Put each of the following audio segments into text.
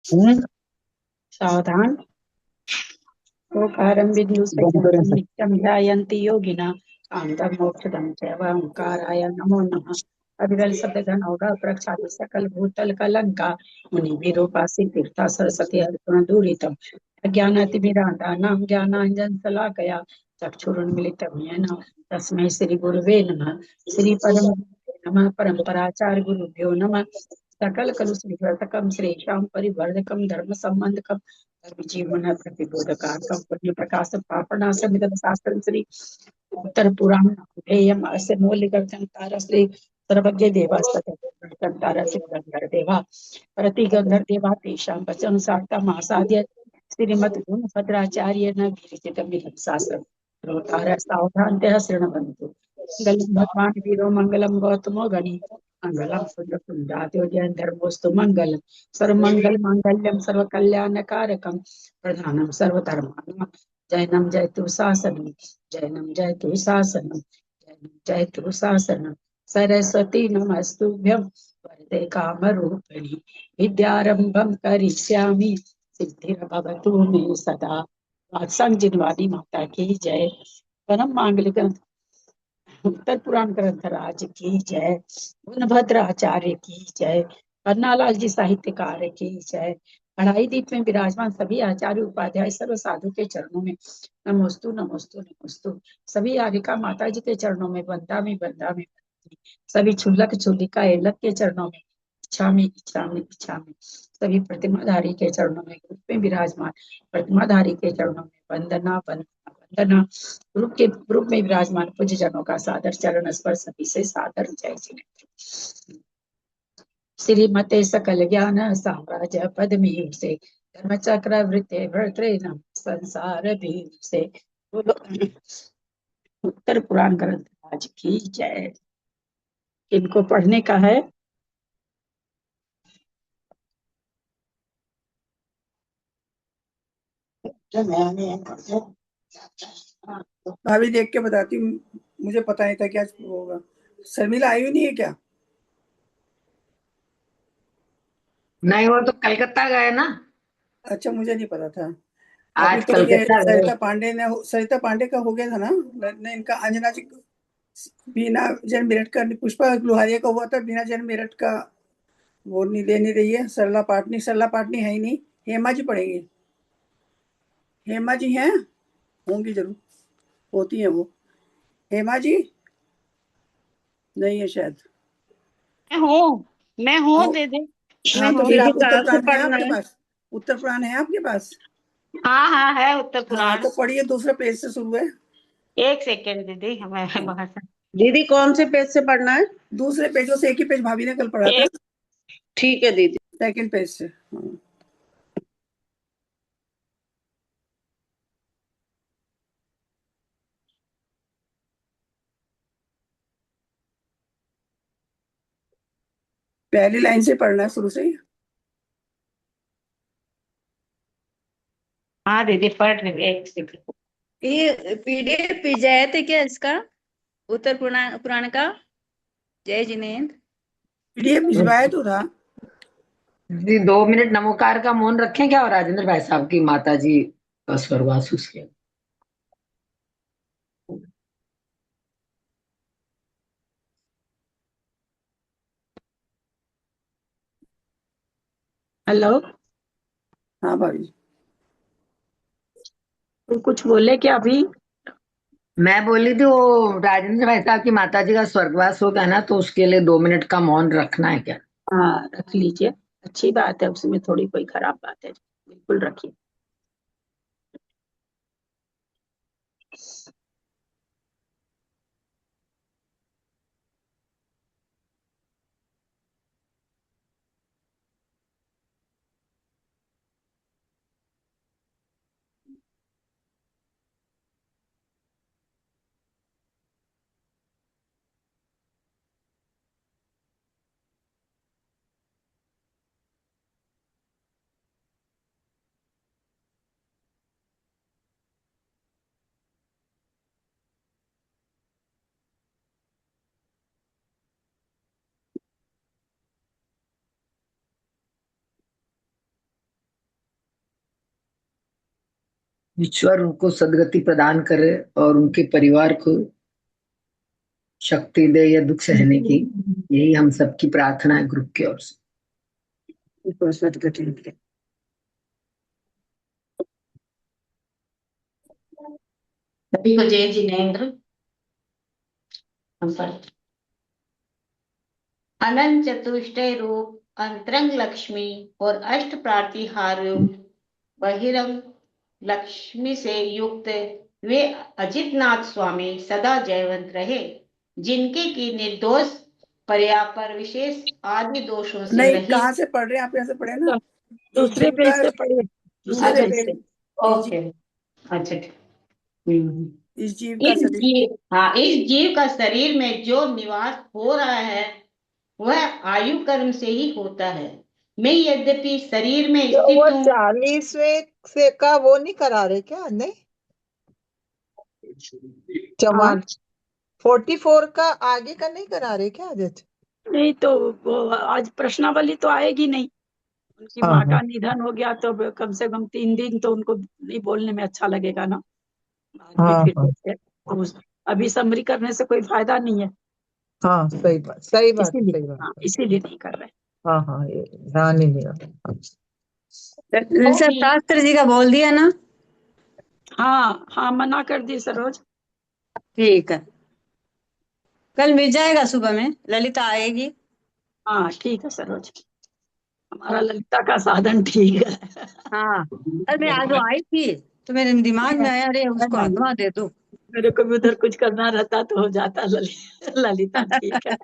हम्म। सावधान। ओकारं बंद करें विदुषयन्तं सर। नित्यं ध्यायन्ति योगिनः कान्तं मोक्षदं च ओंकाराय नमो नमः। अविरल शब्द घन होगा प्रक्षाति सकल भूतल कलंका मुनि विरूपासी तीर्था सरस्वती हरिपुर दूरितम ज्ञानातिमिरांधा नाम ज्ञानांजन शलाकया चक्षुरुन्मिलितं येन तस्मै श्री गुरुवे नमः। श्री परम नमः परम्पराचार्य गुरुभ्यो नमः। सकल कलुषितकम श्रेषां परिवर्धकम धर्म संबंधकम जीवन प्रतिबोधकारकम पुण्य प्रकाश पापणासमिदं शास्त्रं श्री उत्तर पुराण ध्येयम् अस्य मौलिकं तारश्री सर्वज्ञ देवास्ततं तारश्री गंधर्व देवा प्रतिगंधर्व देवा तेषां वचन साक्ता मासाद्य श्रीमद् गुण भद्राचार्य न विरचितं शास्त्रम् श्रोतारः सावधानतः शृण्वन्तु। मंगलम भगवान वीरो मंगलम गौतमो गणि मंगलम पुण्य पुण्डातो जयन धर्मोस्तु मंगलम सर्वमंगल मांगल्यम सर्व कल्याण कारकम प्रधानम सर्वधर्माणां जैनम जयतु शासनम जैनम जयतु शासनम जैनम जयतु शासनम सरस्वती नमस्तुभ्यं वरदे कामरूपिणि विद्यारंभं करिष्यामि सिद्धिर्भवतु मे सदा। वात्संग जिनवादी माता की जय। परम मांगलिक उत्तर पुराण ग्रंथ राज की जय। गुणभद्र आचार्य की जय। पन्नालाल जी साहित्यकार की जय। कढ़ाई दीप में विराजमान सभी आचार्य उपाध्याय सर्व साधु के चरणों में नमोस्तु नमोस्तु नमोस्तु। सभी आरिका माता जी के चरणों में बंदा में सभी छुल्लक छुल्लिका एलक के चरणों में इच्छा में सभी प्रतिमाधारी के चरणों में ग्रुप में विराजमान प्रतिमाधारी के चरणों में वंदना वंदना वंदना। ग्रुप में विराजमान पूज्य जनों का सादर चरण स्पर्श सभी से सादर जय श्री श्रीमते सकल ज्ञान साम्राज्य पदमी से धर्म चक्र वृत्ते भर्तृ नम संसार भीम से बोलो उत्तर पुराण ग्रंथ राज की जय। इनको पढ़ने का है। भाभी देख के बताती हूँ। मुझे पता नहीं था क्या होगा। शर्मिला आई हुई नहीं है क्या? नहीं, वो तो कलकत्ता गए ना। अच्छा, मुझे नहीं पता था। अभी आज तो ये कलकत्ता गए। सरिता पांडे का हो गया था ना। नहीं, इनका अंजना जी बीना जन मेरठ का, पुष्पा लोहारिया का हुआ था। बीना जन मेरठ का वो नहीं ले नहीं रही है। सरला पाटनी है ही नहीं। हेमा जी पढ़ेंगी। हेमा जी हैं, होंगी जरूर, होती है वो। हेमा जी नहीं है शायद। मैं हूँ मैं हो, हूँ दीदी। मैं हाँ तो हूँ। फिर दीदी आप उत्तर कहाँ से पुराण है पढ़ना आपके है? पास? उत्तर पुराण है आपके पास? हाँ हाँ, है उत्तर हाँ पुराण। तो पढ़िए, दूसरे पेज से शुरू है। एक सेकेंड दीदी, हमें हाँ, बाहर से दीदी कौन से पेज से पढ़ना है? दूसरे पेजों से, एक ही पेज भाभी ने कल पढ़ा था। एक। ठीक है दीदी। सेकंड पेज से। हाँ। पहली लाइन से पढ़ना है शुरू से ही। हाँ दीदी पढ़ रही हूँ, एक सेकेंड। ये पीडीएफ भेजा थे क्या इसका? उत्तर पुराण पुराण का? जय जिनेन्द्र। पीडीएफ भिजवाया तो था। जी, 2 मिनट नमोकार का मौन रखें क्या, और राजेंद्र भाई साहब की माता जी का स्वर्गवास उसके। हेलो। हाँ भाभी। तो कुछ बोले क्या अभी? मैं बोली थी वो राजेंद्र भाई साहब की माता जी का स्वर्गवास हो गया ना, तो उसके लिए 2 मिनट का मौन रखना है क्या? हाँ रख लीजिए। अच्छी बात है, उसमें थोड़ी कोई खराब बात है? बिल्कुल रखिए। ईश्वर उनको सदगति प्रदान करे और उनके परिवार को शक्ति दे या दुख सहने की, यही हम सबकी प्रार्थना है ग्रुप की ओर से। सदगति मिले। सभी को जय जिनेन्द्र। हम पर अनंत चतुष्टय रूप अंतरंग लक्ष्मी और अष्ट प्रातिहार रूप बहिरंग लक्ष्मी से युक्त वे अजितनाथ स्वामी सदा जयवंत रहे, जिनके की निर्दोष पर्या पर विशेष आदि दोषों से नहीं, रहित। कहाँ से पढ़ रहे हैं आप? यहाँ से पढ़े ना, दूसरे पेज से पढ़िए, दूसरे दूसरे पेज पेज। से। ओके, अच्छा ठीक। इस जीव का इस शरीर, जीव, हाँ, इस जीव का शरीर में जो निवास हो रहा है वह आयु कर्म से ही होता है। मैं यद्यपि शरीर में तो वो स्थित हूँ। 40वें से का वो नहीं करा रहे क्या? नहीं, हाँ, 44 का आगे का नहीं करा रहे क्या आदित्य? नहीं तो वो आज प्रश्नावली तो आएगी नहीं। उनकी हाँ, माँ का हाँ। निधन हो गया तो कम से कम 3 दिन तो उनको नहीं बोलने में अच्छा लगेगा ना। बाद में हाँ, फिर हाँ, देखते हैं। तो अभी समरी करने से कोई फायदा नहीं है, हाँ, सही बात, सही बात, इसीलिए सही बात। हाँ, इसीलिए नहीं कर रहे। हाँ, हाँ, ये ध्यान ही नहीं रहा। सब शास्त्र जी का बोल दिया ना? हाँ हाँ, मना कर दी सरोज। ठीक है, कल मिल जाएगा सुबह में, ललिता आएगी। हाँ ठीक है सरोज, हमारा ललिता का साधन ठीक है। हाँ, अरे मैं आज वो आई थी तो मेरे दिमाग में आया, अरे उसको आत्मा दे दो। मेरे को भी उधर कुछ करना रहता तो हो जाता। ललिता ठीक है।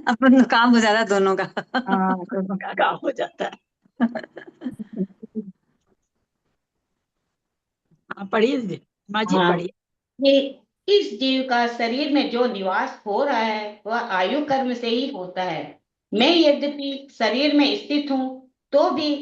अपन काम हो जाता दोनों का। हाँ, दोनों का काम हो जाता है। हाँ पढ़िए दीदी, माँ जी हाँ, पढ़िए। ये इस जीव का शरीर में जो निवास हो रहा है वह आयु कर्म से ही होता है। मैं यद्यपि शरीर में स्थित हूँ तो भी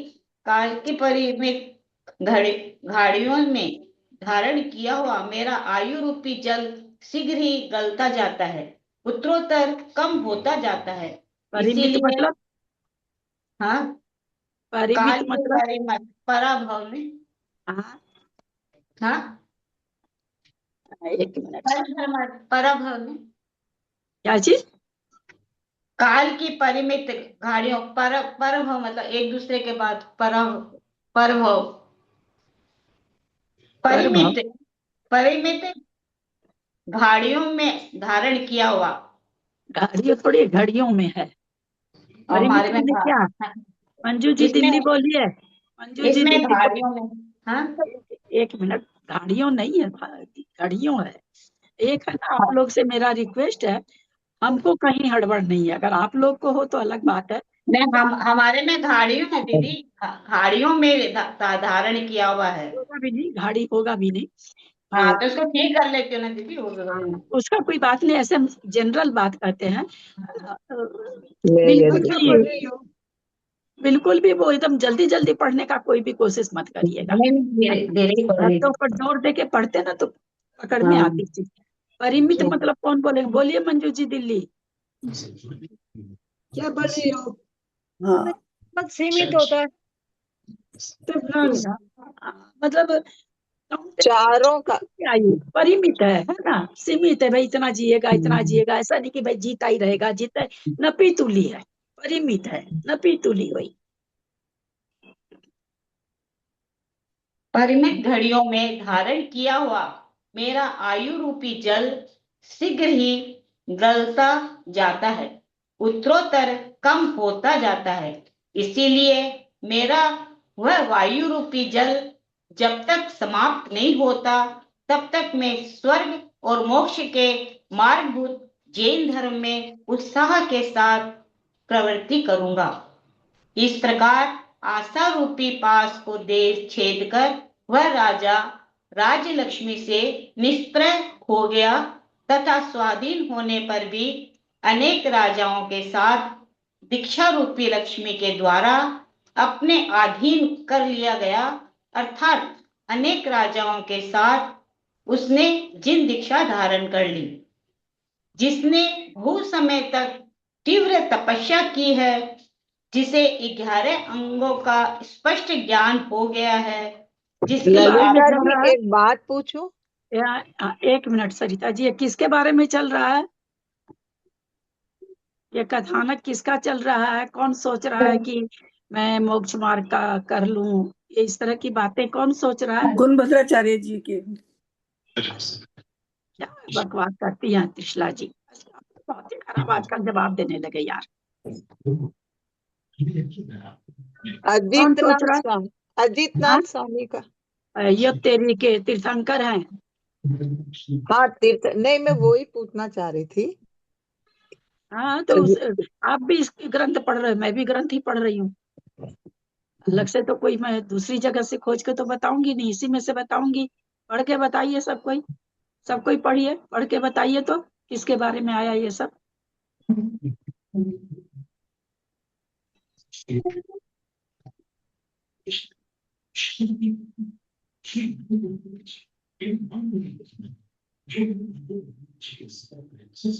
काल की परिमित घड़ियों में धारण किया हुआ मेरा आयु रूपी जल शीघ्र ही गलता जाता है, उत्तरोत्तर कम होता जाता है। परिमित इसीलिए मतलब, हाँ, परिमित काल के मतलब परिमित पराभव में, हाँ, हाँ, एक मिनट, पराभव में क्या चीज? काल की परिमित घड़ियों परभव मतलब एक दूसरे के बाद परभव, प्रभाव, परिमित परिमित घड़ियों में धारण किया हुआ। घड़ियों थोड़ी घड़ियों में है, और परिमित हमारे में मैंने क्या? मंजू जी इसमें दिल्ली बोलिए, मंजू जी इसमें दिल्ली घड़ियों में, हाँ, बोलिए। एक मिनट, घड़ियों नहीं है, घड़ियों है। एक है ना, आप लोग से मेरा रिक्वेस्ट है, हमको कहीं हड़बड़ नहीं है, अगर आप लोग को हो तो अलग बात है। नहीं, हम हमारे में घड़ियों है दीदी, घड़ियों में धारण किया हुआ है। होगा भी नहीं, गाड़ी होगा भी नहीं। हाँ, तो तो इसको ठीक कर लेते हो ना दीदी, हो गया। उसका कोई बात नहीं, ऐसे हम जनरल बात करते हैं। मैं बिल्कुल यदि भी, बिल्कुल भी वो एकदम जल्दी जल्दी पढ़ने का कोई भी कोशिश मत करिएगा। नहीं, धीरे धीरे ही पढ़ेगी। शब्दों पर जोर दे के पढ़ते ना तो पकड़ में हाँ, आती चीज। परिमित मतलब कौन बोलेंगे? बोलिए मंजू जी दिल्ली। क्या बोल रही हो? हाँ, सीमित होता है। मतलब चारों का आयु परिमित है ना, सीमित है भाई, इतना जिएगा इतना जिएगा, ऐसा नहीं कि भाई जीता ही रहेगा, जीता नपी तुली है, परिमित है, नपी तुली हुई। परिमित घड़ियों में धारण किया हुआ मेरा आयु रूपी जल शीघ्र ही गलता जाता है, उत्तरोत्तर कम होता जाता है। इसीलिए मेरा वह वायु रूपी जल जब तक समाप्त नहीं होता तब तक मैं स्वर्ग और मोक्ष के मार्गभूत जैन धर्म में उत्साह के साथ प्रवृत्ति करूंगा। इस प्रकार आशा रूपी पास को दे छेद कर वह राजा राज्य लक्ष्मी से निष्प्रय हो गया तथा स्वाधीन होने पर भी अनेक राजाओं के साथ दीक्षा रूपी लक्ष्मी के द्वारा अपने अधीन कर लिया गया, अर्थात अनेक राजाओं के साथ उसने जिन दीक्षा धारण कर ली, जिसने बहुत समय तक तीव्र तपस्या की है, जिसे 11 अंगों का स्पष्ट ज्ञान हो गया है, जिसकी ललिता चल जी रहा है। एक बात पूछूं? एक मिनट सरिता जी, ये किसके बारे में चल रहा है? ये कथानक किसका चल रहा है? कौन सोच रहा है कि मैं मोक्ष मार्ग का कर लूं? ये इस तरह की बातें कौन सोच रहा है? गुणभद्राचार्य जी के। क्या बकवास करती हैं त्रिशला जी, बहुत ही खराब आजकल जवाब देने लगे यार। कौन सोच रहा है? अजितनाथ स्वामी का। ये तेरी के तीर्थंकर हैं। हाँ, तीर्थ नहीं, मैं वो ही पूछना चाह रही थी। हाँ तो आप भी इस ग्रंथ पढ़ रहे हो, मैं भी ग्रंथ ही पढ़ रही हूँ। अलग से तो कोई मैं दूसरी जगह से खोज के तो बताऊंगी नहीं, इसी में से बताऊंगी। पढ़ के बताइए सब कोई पढ़िए, पढ़ के बताइए तो किसके बारे में आया ये सब।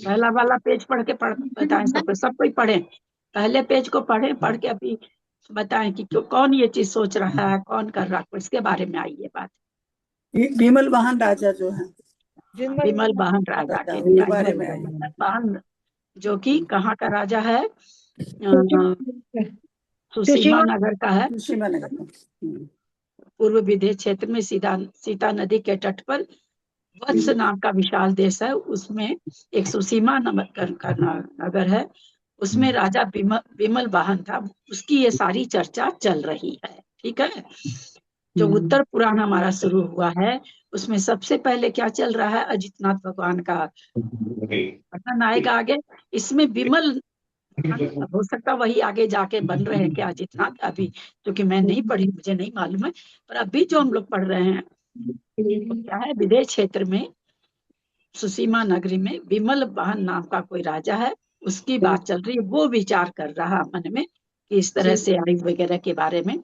पहला वाला पेज पढ़ के बताएं सब कोई पढ़े। पहले पेज को पढ़े, पढ़ के अभी बताएं कि कौन ये चीज सोच रहा है, कौन कर रहा है, इसके बारे में आई ये बात। विमल वाहन राजा जो है, विमल वाहन राजा के उनके बारे में आई। विमल वाहन जो कि कहाँ का राजा है? सुसीमा नगर का है। सुशीमा नगर में। पूर्व विदेश क्षेत्र में सीता नदी के तट पर वत्स नाम का विशाल देश है, उसमें एक सुसीमा नगर का नगर है। उसमें राजा विमल वाहन था, उसकी ये सारी चर्चा चल रही है। ठीक है, जो उत्तर पुराण हमारा शुरू हुआ है उसमें सबसे पहले क्या चल रहा है? अजितनाथ भगवान का वर्णन आएगा आगे। इसमें विमल, हो सकता वही आगे जाके बन रहे हैं क्या अजितनाथ, अभी क्योंकि मैं नहीं पढ़ी, मुझे नहीं मालूम है। पर अभी जो हम लोग पढ़ रहे हैं वो क्या है? विदेश क्षेत्र में सुसीमा नगरी में विमल वाहन नाम का कोई राजा है, उसकी बात चल रही है। वो विचार कर रहा मन में कि इस तरह से आयु वगैरह के बारे में,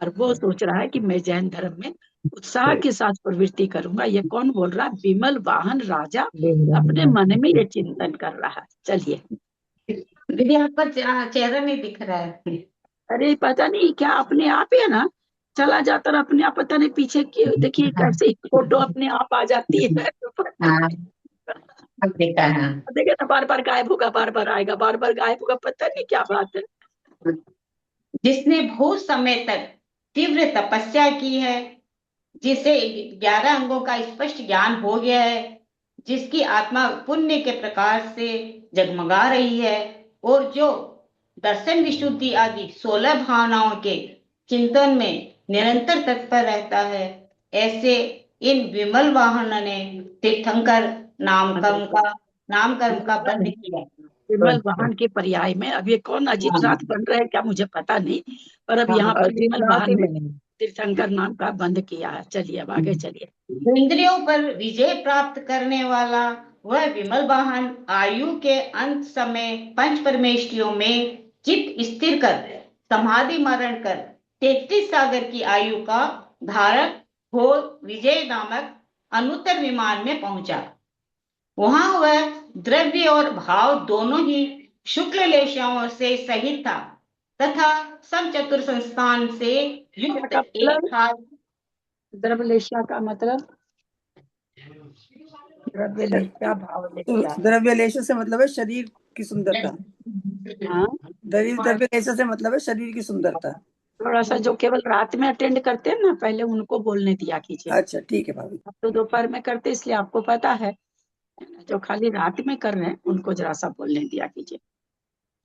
और वो सोच रहा है कि मैं जैन धर्म में उत्साह के साथ प्रवृत्ति करूंगा। ये कौन बोल रहा है? विमल वाहन राजा अपने मन में ये चिंतन कर रहा है। चलिए। दीदी आपका चेहरा नहीं दिख रहा है। अरे पता नहीं क्या अपने आप ही है ना, चला जाता है अपने आप, पता नहीं पीछे की देखिए कैसे फोटो अपने आप आ जाती है। अब देखा है। देखिए ना, बार बार गायब होगा, बार बार आएगा, बार बार गायब होगा, पता नहीं क्या बात है। जिसने बहुत समय तक तीव्र तपस्या की है, जिसे 11 अंगों का स्पष्ट ज्ञान हो गया है, जिसकी आत्मा पुण्य के प्रकाश से जगमगा रही है, और जो दर्शन विशुद्धि आदि 16 भावनाओं के चिंतन में निरंतर तत्पर रहता है, ऐसे इन विमल वाहन ने तीर्थंकर नामकर्म का बंध किया। विमल वाहन के पर्याय में अब ये कौन अजितनाथ बन रहे हैं क्या मुझे पता नहीं, पर अब यहाँ पर विमल वाहन ने तीर्थंकर नाम का बंद किया है। चलिए अब आगे चलिए। इंद्रियों पर विजय प्राप्त करने वाला वह विमल वाहन आयु के अंत समय पंच परमेष्ठियों में चित्त स्थिर कर समाधि मरण कर 33 सागर की आयु का धारक हो विजय नामक अनुत्तर विमान में पहुंचा। वहां वह द्रव्य और भाव दोनों ही शुक्ल लेशाओं से सहित था तथा समचतुर संस्थान से युक्त एक था। द्रव्यलेशा का मतलब? द्रव्यलेशा भावलेशा। द्रव्यलेश से मतलब है शरीर की सुंदरता। हाँ, द्रव्यलेश से मतलब है शरीर की सुंदरता। थोड़ा सा जो केवल रात में अटेंड करते हैं ना, पहले उनको बोलने दिया कीजिए। अच्छा ठीक है भाभी। तो दोपहर में करते इसलिए आपको पता है, जो खाली रात में कर रहे हैं उनको जरा सा बोलने दिया कीजिए।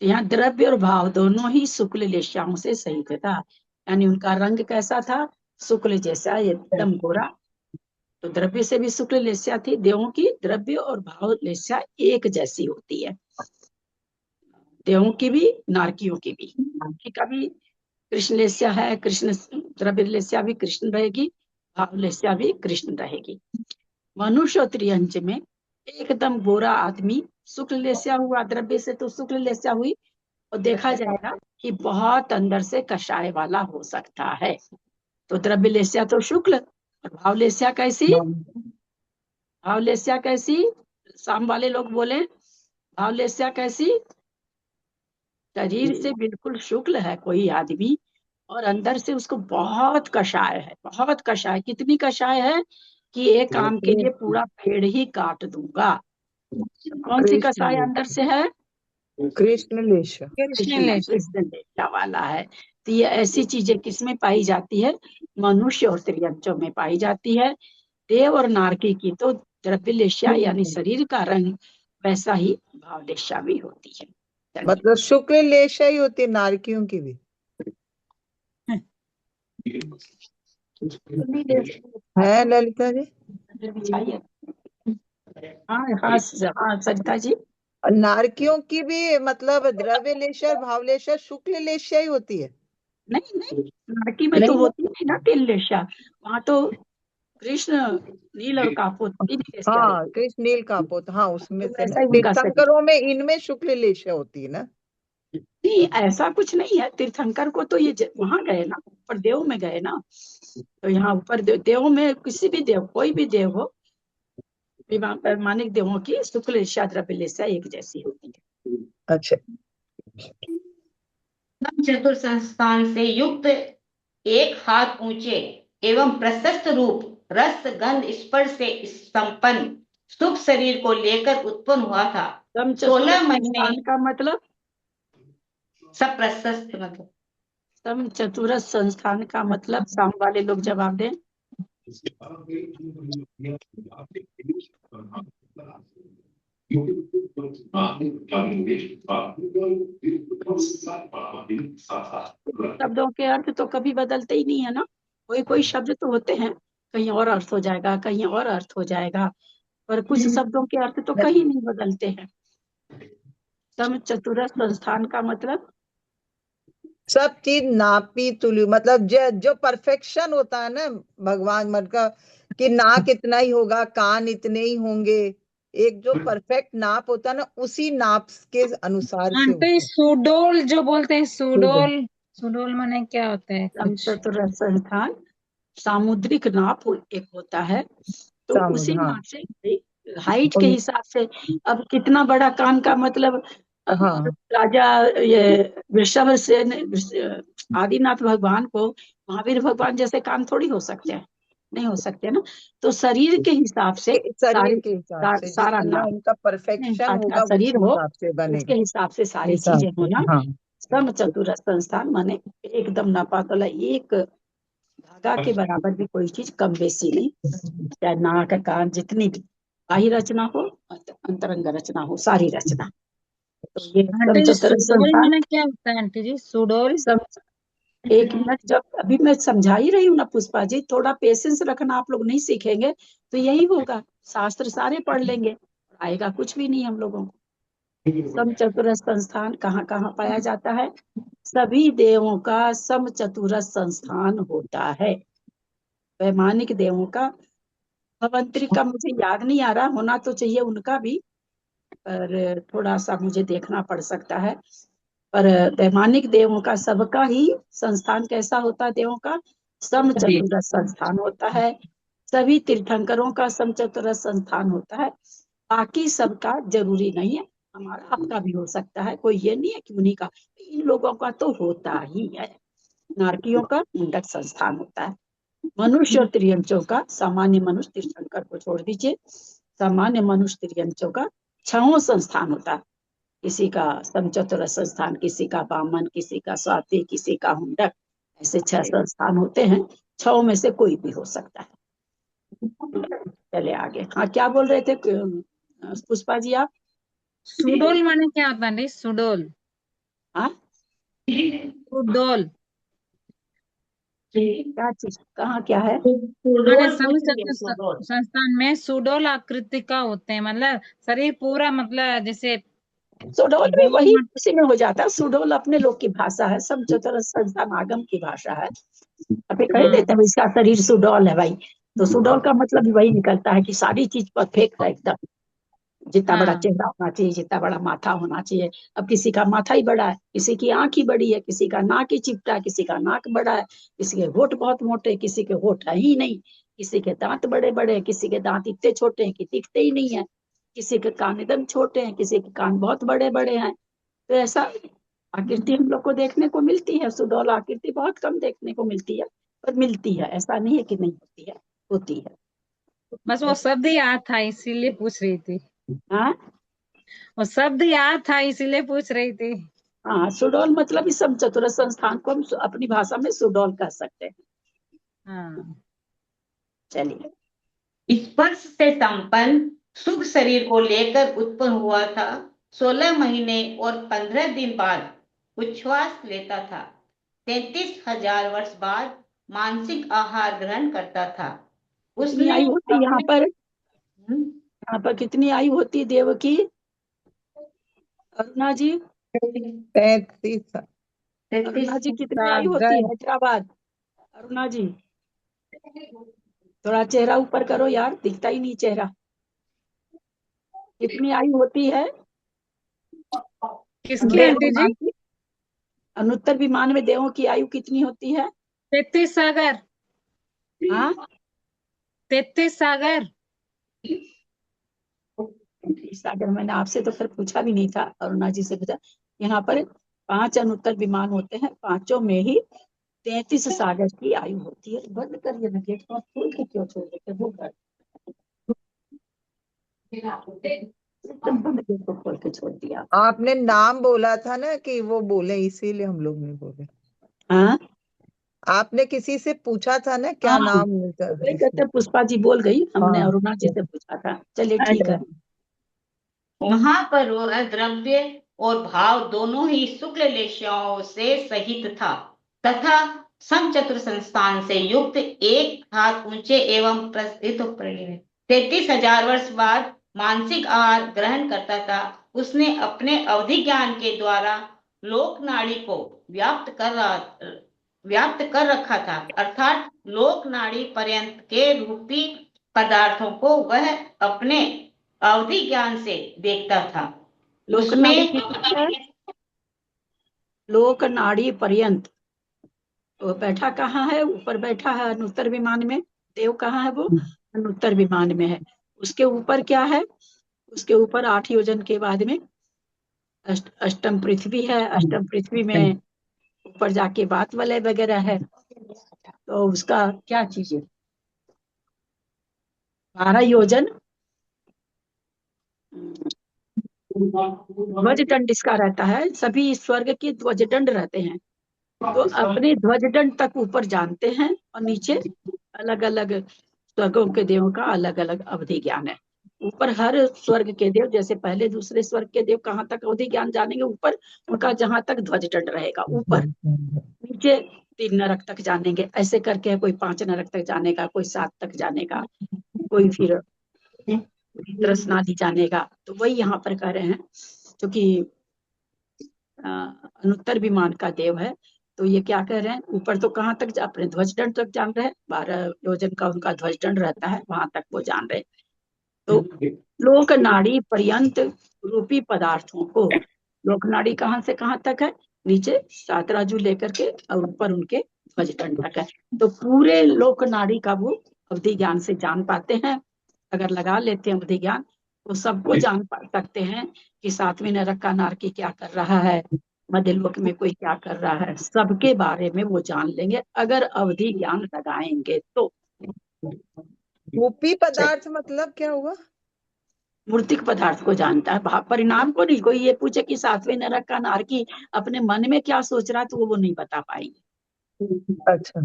यहाँ द्रव्य और भाव दोनों ही शुक्ल लेश्याओं से सहित था, यानी उनका रंग कैसा था? शुक्ल जैसा, एकदम गोरा। तो द्रव्य से भी शुक्ल लेस्या थी। देवों की द्रव्य और भाव लेस्या एक जैसी होती है, देवों की भी नारकियों की भी। नारकी का भी कृष्ण लेस्या है, कृष्ण द्रव्य लेस्या भी कृष्ण रहेगी, भाव लेस्या भी कृष्ण रहेगी। मनुष्य और त्रियंच में एकदम गोरा आदमी शुक्ल लेस्या हुआ, द्रव्य से तो शुक्ल लेस्या हुई, और देखा जाएगा कि बहुत अंदर से कषाय वाला हो सकता है। तो द्रव्य लेस्या तो शुक्ल, और भाव लेस्या कैसी? भाव लेस्या कैसी? शाम वाले लोग बोले भाव लेस्या कैसी? शरीर से बिल्कुल शुक्ल है कोई आदमी, और अंदर से उसको बहुत कषाय है, बहुत कषाय। कितनी कषाय है कि एक आम के लिए पूरा पेड़ ही काट दूंगा। कौन सी कषाय अंदर से है? कृष्ण लेशा। कृष्ण लेखा वाला है। तो ये ऐसी चीजें किसमें पाई जाती है? मनुष्य और त्रियंचों में पाई जाती है। देव और नारकी की तो द्रव्यलेशा यानी शरीर का रंग, वैसा ही भावलेशा भी होती है। चलिए। मतलब शुक्ल लेशा ही होती है नारकियों की भी। है ललिता जी? हाँ हाँ हाँ सरिता जी। और नारकियों की भी मतलब द्रव्य लेशा और भाव लेशा शुक्ल लेशा ही होती है। नहीं नहीं, नारकी में तो नहीं। होती नहीं ना तिललेशा। वहाँ तो कृष्ण नील और कापोत तीन लेशा हाँ होती है। कृष्ण नील कापोत, हाँ उसमें तो से ना वैसा ही उनका शरीर। तीर्थंकरों में इनमें शुक्ल लेशा होती है ना। नहीं, ऐसा कुछ नहीं है। तीर्थंकर को तो ये वहां गए ना, ऊपर देव में गए ना। तो यहाँ ऊपर देव में किसी भी देव, कोई भी देव हो, वैमानिक देवों की शुक्ल लेशा द्रव्य लेशा एक जैसी होती है। अच्छा। चतुर संस्थान से युक्त, एक हाथ ऊंचे एवं प्रशस्त रूप, रस गंध स्पर्श से संपन्न शुभ शरीर को लेकर उत्पन्न हुआ था। 16 महीने का मतलब, सब प्रशस्त मतलब सम चतुरस संस्थान का मतलब, साम वाले लोग जवाब दें। शब्दों के अर्थ तो कभी बदलते ही नहीं है ना। कोई कोई शब्द तो होते हैं, कहीं और अर्थ हो जाएगा, कहीं और अर्थ हो जाएगा, पर कुछ शब्दों के अर्थ तो कहीं नहीं बदलते हैं। सम चतुरस संस्थान का मतलब सब चीज नापी तुली, मतलब जो परफेक्शन होता है ना भगवान मन का, कि नाक इतना ही होगा, कान इतने ही होंगे, एक जो परफेक्ट नाप होता है ना, उसी नाप के अनुसार से होता आंटी है। सुडोल जो बोलते हैं, ठीक है। सुडोल, सुडोल माने क्या होता है सम कुछ? चतुरस संस्थान सामुद्रिक नाप एक होता है। तो उसी हाँ नाप से हाइट के हिसाब से, अब कितना बड़ा कान का मतलब, हाँ। राजा ये वृषभ से आदिनाथ भगवान को महावीर भगवान जैसे कान थोड़ी हो सकते हैं, नहीं हो सकते ना। तो शरीर के हिसाब से शरीर के हिसाब से सारा जितना नाप, उनका परफेक्शन हाथ का होगा शरीर उसी हो, हिसाब से उसके बनेगा। हिसाब से सारी हिसाब चीजें से होना। हाँ। सम चतुरस संस्थान माने एकदम नापातला, एक धागा के बराबर भी कोई चीज कम बेसी नहीं। चाहे नाक कान जितनी भी बाह्य रचना हो, अंतरंग रचना हो, सारी रचना। तो ये आंटी समचतुर सुडोल संस्थान। माने क्या होता है आंटी जी, सुडोल? सब एक मिनट, जब अभी मैं समझा ही रही हूँ ना पुष्पा जी, थोड़ा पेशेंस रखना। आप लोग नहीं सीखेंगे तो यही होगा, शास्त्र सारे पढ़ लेंगे, आएगा कुछ भी नहीं हम लोगों को। समचतुरस संस्थान कहाँ कहाँ पाया जाता है? सभी देवों का समचतुरस संस्थान होता है। वैमानिक देवों का, भवंतरी का मुझे याद नहीं आ रहा, होना तो चाहिए उनका भी, पर थोड़ा सा मुझे देखना पड़ सकता है। पर वैमानिक देवों का सबका ही संस्थान कैसा होता है? देवों का समचतुरस संस्थान होता है। सभी तीर्थंकरों का समचतुरस संस्थान होता है। बाकी सबका जरूरी नहीं है, हमारा आपका भी हो सकता है, कोई ये नहीं है कि उन्हीं का। इन लोगों का तो होता ही है। नारकियों का मुंडक संस्थान होता है। मनुष्य और त्रियंचों का, सामान्य मनुष्य, तीर्थंकर को छोड़ दीजिए, सामान्य मनुष्य त्रियंचों का छहों संस्थान होता है। किसी का समचतुरस संस्थान, किसी का वामन, किसी का स्वाति, किसी का हुंडक, ऐसे 6 संस्थान होते हैं। 6 में से कोई भी हो सकता है। चले आगे। हाँ, क्या बोल रहे थे पुष्पा जी आप? सुडोल माने क्या होता है आंटी, सुडोल? हाँ, सुडोल क्या चीज, कहाँ क्या है? माने संस्थान में सुडोल आकृति का होते हैं, मतलब शरीर पूरा, मतलब जैसे सुडोल में गोल वही उसी में हो जाता है। सुडोल अपने लोग की भाषा है, समचतुरस संस्थान आगम की भाषा है। अभी कह देते हैं इसका शरीर सुडौल है भाई, तो सुडौल का मतलब भी वही निकलता है कि सारी चीज परफेक्ट है एकदम। जितना बड़ा हाँ चेहरा होना चाहिए, जितना बड़ा माथा होना चाहिए। अब किसी का माथा ही बड़ा है, किसी की आंख ही बड़ी है, किसी का नाक ही चिपटा है, किसी का नाक बड़ा है, किसी के होठ बहुत मोटे, किसी के होठ है ही नहीं, किसी के दांत बड़े बड़े हैं, किसी के दांत इतने छोटे हैं कि दिखते ही नहीं है, किसी के कान एकदम छोटे हैं, किसी के कान बहुत बड़े बड़े हैं। तो ऐसा आकृति हम लोग को देखने को मिलती है, सुडौल आकृति बहुत कम देखने को मिलती है, पर मिलती है, ऐसा नहीं है कि नहीं होती है, होती है। बस वो शब्द याद था इसीलिए पूछ रही थी। हाँ वो शब्द याद था इसीलिए पूछ रही थी। हाँ, सुडौल मतलब इस सब चतुरस्र संस्थान को हम अपनी भाषा में सुडौल कह सकते हैं। हाँ। चलिए। स्पर्श से संपन्न शुभ शरीर को लेकर उत्पन्न हुआ था। 16 महीने और 15 दिन बाद उच्छ्वास लेता था। 33,000 वर्ष बाद मानसिक आहार ग्रहण करता था। कितनी उसने आयु होती है यहाँ पर? हम्म, यहाँ पर कितनी आयु होती है देव की, अरुणा जी? 33। अरुणा जी कितनी आयु होती है हैदराबाद? अरुणा जी थोड़ा चेहरा ऊपर करो यार, दिखता ही नहीं चेहरा। कितनी आयु होती है किसकी आंटी जी? अनुत्तर विमान में देवों की आयु कितनी होती है? 33 सागर। हाँ 33 सागर। सागर, मैंने आपसे तो फिर पूछा भी नहीं था, अरुणा जी से पूछा। यहाँ पर 5 अनुत्तर विमान होते हैं, 5 में ही 33 सागर की आयु होती है। बंद करिए ना गेट, आप खोल के क्यों छोड़ देते हो? एकदम बंद गेट को खोल के छोड़ दिया। आपने नाम बोला था ना कि वो बोले, इसीलिए हम लोग नहीं बोले। हाँ आपने किसी से पूछा था ना क्या हाँ, नाम होता है, वही कहते इसलिए। पुष्पा जी बोल गई, हमने हाँ। अरुणा जी से पूछा था। चलिए ठीक है। वहां पर वह द्रव्य और भाव दोनों ही शुक्ल लेशियाओं से सहित था तथा समचतुर संस्थान से युक्त एक हाथ ऊंचे एवं प्रस्थित 33,000 वर्ष बाद मानसिक आहार ग्रहण करता था। उसने अपने अवधि ज्ञान के द्वारा लोक नाड़ी को व्याप्त कर रखा था, अर्थात लोक नाड़ी पर्यंत के रूपी पदार्थों को वह अपने अवधि ज्ञान से देखता था। लोक नाड़ी कितनी है? लोक नाड़ी पर्यंत। वो बैठा कहाँ है? ऊपर बैठा है अनुत्तर विमान में। देव कहाँ है? वो अनुत्तर विमान में है। उसके ऊपर क्या है? उसके ऊपर 8 योजन के बाद में अष्टम पृथ्वी है। अष्टम पृथ्वी में ऊपर जाके बात वलय वगैरह है। तो उसका क्या चीज है? 12 योजन ध्वज दंड इसका रहता है। सभी स्वर्ग के ध्वज दंड रहते हैं, तो अपने ध्वज दंड तक ऊपर जानते हैं, और नीचे अलग अलग स्वर्गों के देवों का अलग अलग अवधि ज्ञान है। ऊपर हर स्वर्ग के देव, जैसे पहले दूसरे स्वर्ग के देव कहाँ तक अवधि ज्ञान जानेंगे, ऊपर उनका जहां तक ध्वज दंड रहेगा ऊपर। नीचे 3 नरक तक जानेंगे, ऐसे करके कोई 5 नरक तक जानेगा, कोई 7 तक जानेगा, कोई फिर त्रसनादि जानेगा। तो वही यहाँ पर कह रहे हैं, क्योंकि अनुत्तर विमान का देव है, तो ये क्या कह रहे हैं? ऊपर तो कहाँ तक अपने ध्वज दंड तक जान रहे हैं, 12 योजन का उनका ध्वज दंड रहता है, वहां तक वो जान रहे हैं। तो लोक नाड़ी पर्यंत रूपी पदार्थों को, लोक नाड़ी कहाँ से कहाँ तक है? नीचे 7 राजू लेकर के, और ऊपर उनके ध्वज दंड तक है। तो पूरे लोक नाड़ी का वो अवधि ज्ञान से जान पाते हैं। अगर लगा लेते हैं अवधि ज्ञान, तो सबको जान सकते हैं कि 7वें नरक का नारकी क्या कर रहा है, मध्य लोक में कोई क्या कर रहा है, सबके बारे में वो जान लेंगे अगर अवधि ज्ञान लगाएंगे तो। रूपी पदार्थ मतलब क्या हुआ? मूर्तिक पदार्थ को जानता है, भाव परिणाम को नहीं। कोई ये पूछे कि 7वें नरक का नारकी अपने मन में क्या सोच रहा है, तो वो नहीं बता पाएंगे। अच्छा।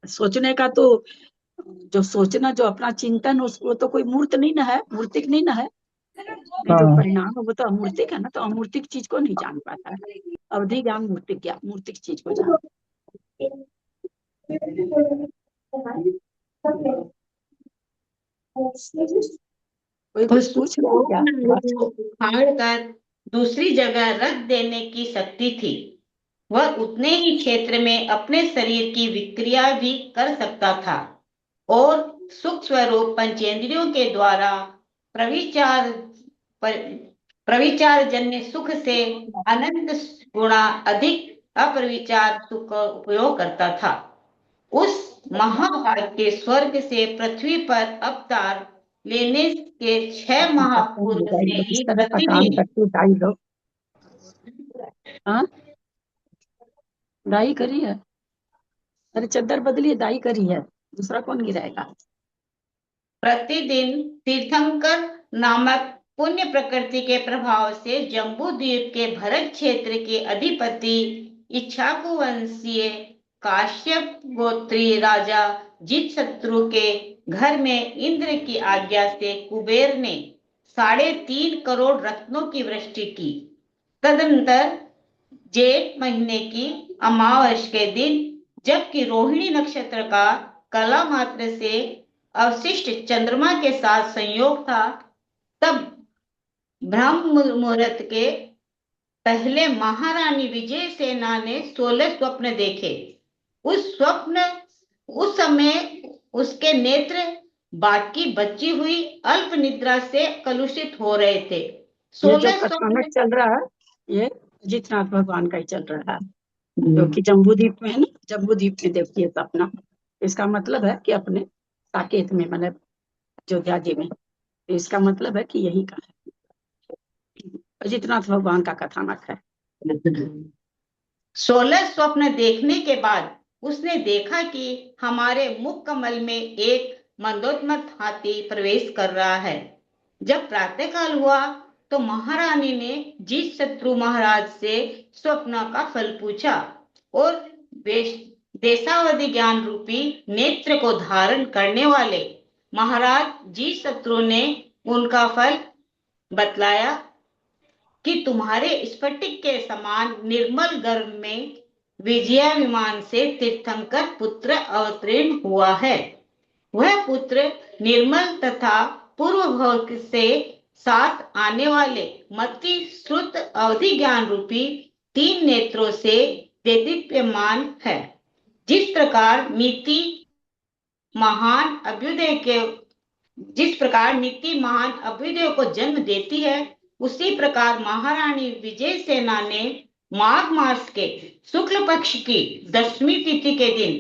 सोचने का तो, जो सोचना, जो अपना चिंतन, वो तो कोई मूर्त नहीं ना है, मूर्तिक नहीं ना है। जो हाँ। परिणाम है वो तो अमूर्तिक है ना, तो अमूर्तिक चीज को नहीं जान पाता है। अवधि ज्ञान मूर्तिक ज्ञान, मूर्तिक चीज को जान। कोई कुछ पूछ रहा है क्या? उखाड़ कर दूसरी जगह रख देने की शक्ति थी। वह उतने ही क्षेत्र में अपने शरीर की विक्रिया भी कर सकता था और सुख स्वरूप पंचेंद्रियों के द्वारा प्रविचार जन्य सुख से अनंत गुणा अधिक अप्रविचार सुख का उपयोग करता था। उस महाभारत के स्वर्ग से पृथ्वी पर अवतार लेने के 6 माह पूर्व से इस ही तरह का काम प्रतिदिन करती दाई लोग। हाँ, दाई करी है। अरे चद्दर बदली, दाई करी है, दूसरा कौन गिराएगा। प्रतिदिन तीर्थंकर नामक पुण्य प्रकृति के प्रभाव से जम्बू द्वीप के भरत क्षेत्र के अधिपति इक्ष्वाकु वंशीय काश्यप गोत्रीय राजा जितशत्रु के घर में इंद्र की आज्ञा से कुबेर ने 3.5 करोड़ रत्नों की वृष्टि की। तदनंतर जेठ महीने की अमावस के दिन, जबकि रोहिणी नक्षत्र का कला मात्र से अवशिष्ट चंद्रमा के साथ संयोग था, तब ब्रह्म मुहूर्त के पहले महारानी विजय सेना ने 16 स्वप्न देखे। उस समय उसके नेत्र बाकी बची हुई अल्प निद्रा से कलुषित हो रहे थे। ये जो 16 स्वप्न कथानक चल रहा है, ये अजितनाथ भगवान का ही चल रहा है, जो कि जम्बूद्वीप में है ना। जम्बूद्वीप में देखिए सपना, इसका मतलब है कि अपने साकेत में, मतलब अयोध्या जी में। इसका मतलब है कि यही का है, अजितनाथ भगवान का कथानक है। 16 स्वप्न देखने के बाद उसने देखा कि हमारे मुख कमल में एक मंदोन्मत्त हाथी प्रवेश कर रहा है। जब प्रातःकाल हुआ तो महारानी ने जितशत्रु महाराज से स्वप्न का फल पूछा और देशावधि ज्ञान रूपी नेत्र को धारण करने वाले महाराज जितशत्रु ने उनका फल बतलाया कि तुम्हारे स्फटिक के समान निर्मल गर्भ में विजया विमान से तीर्थंकर पुत्र अवतीर्ण हुआ है। वह पुत्र निर्मल तथा पूर्व भव से साथ आने वाले मति श्रुत अवधि ज्ञान रूपी 3 नेत्रों से देदीप्यमान है। जिस प्रकार नीति महान अभ्युदय को जन्म देती है, उसी प्रकार महारानी विजय सेना ने माघ मास के शुक्ल पक्ष की 10वीं तिथि के दिन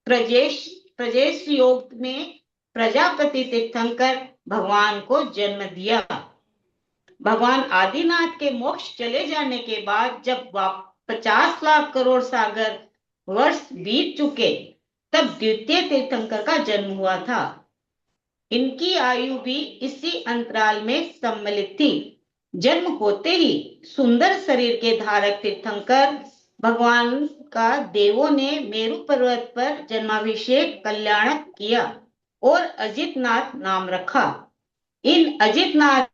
प्रजेश योग में प्रजापति तीर्थंकर भगवान को जन्म दिया। भगवान आदिनाथ के मोक्ष चले जाने के बाद जब 50 लाख करोड़ सागर वर्ष बीत चुके, तब द्वितीय तीर्थंकर का जन्म हुआ था। इनकी आयु भी इसी अंतराल में सम्मिलित थी। जन्म होते ही सुंदर शरीर के धारक तीर्थंकर भगवान का देवों ने मेरु पर्वत पर जन्माभिषेक कल्याणक किया और अजितनाथ नाम रखा। इन अजितनाथ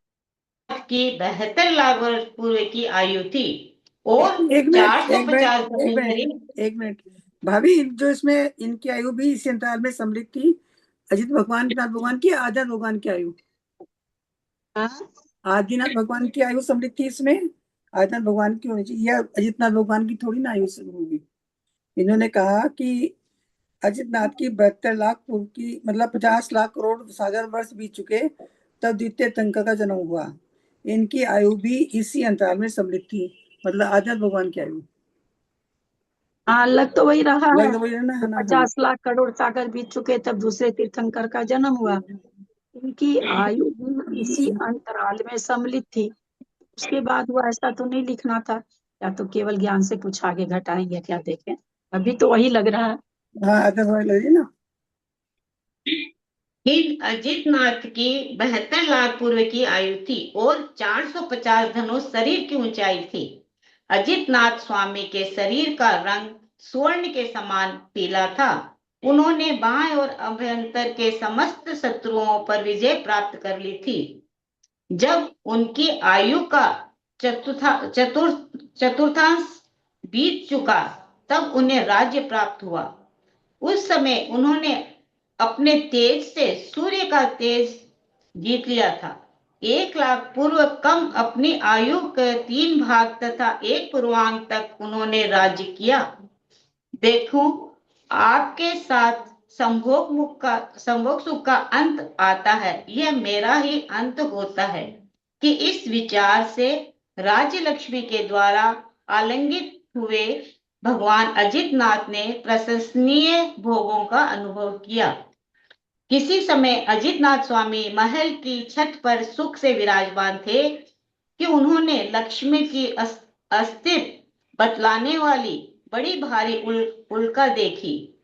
की 72 लाख वर्ष पूर्व की आयु थी और 450 एक मिनट भाभी, जो इसमें इनकी आयु भी इसी अंतराल में सम्मिलित थी। आदिनाथ भगवान की, आदिनाथ भगवान की आयु, आदिनाथ भगवान की आयु सम्मिलित थी इसमें। आदिनाथ भगवान की होनी चाहिए, यह अजितनाथ भगवान की थोड़ी ना आयु होगी। इन्होंने कहा कि अजितनाथ की 72 लाख पूर्व की, मतलब 50 लाख करोड़ सागर वर्ष बीत चुके, तब द्वितीय तीर्थंकर का जन्म हुआ। इनकी आयु भी इसी अंतराल में सम्मिलित थी, मतलब आदिनाथ भगवान की आयु। हाँ, लग तो वही रहा है। तो वही है ना, 50 लाख करोड़ सागर बीत चुके तब दूसरे तीर्थंकर का जन्म हुआ। इनकी आयु भी इसी अंतराल में सम्मिलित थी। उसके बाद हुआ ऐसा तो नहीं लिखना था, या तो केवल ज्ञान से कुछ आगे घटाएंगे क्या, देखें। अभी तो वही लग रहा है। हाँ, आदिनाथ भगवान लग रही है ना। इन अजितनाथ की 72 लाख पूर्व की आयु थी और 450 धनुष शरीर की ऊंचाई थी। अजितनाथ स्वामी के शरीर का रंग स्वर्ण के समान पीला था। उन्होंने बाएं और अभ्यंतर के समस्त शत्रुओं पर विजय प्राप्त कर ली थी। जब उनकी आयु का चतुर्थांश बीत चुका, तब उन्हें राज्य प्राप्त हुआ। उस समय उन्होंने अपने तेज से सूर्य का तेज जीत लिया था। 1 लाख पूर्व कम अपनी आयु के 3 भाग तथा 1 पूर्वांग तक उन्होंने राज्य किया। देखो, आपके साथ संभोग सुख का अंत आता है, यह मेरा ही अंत होता है, कि इस विचार से राज्य लक्ष्मी के द्वारा आलिंगित हुए भगवान अजितनाथ ने प्रशंसनीय भोगों का अनुभव किया। किसी समय अजितनाथ स्वामी महल की छत पर सुख से विराजमान थे कि उन्होंने लक्ष्मी की अस्तित्व बतलाने वाली बड़ी भारी उल्का देखी।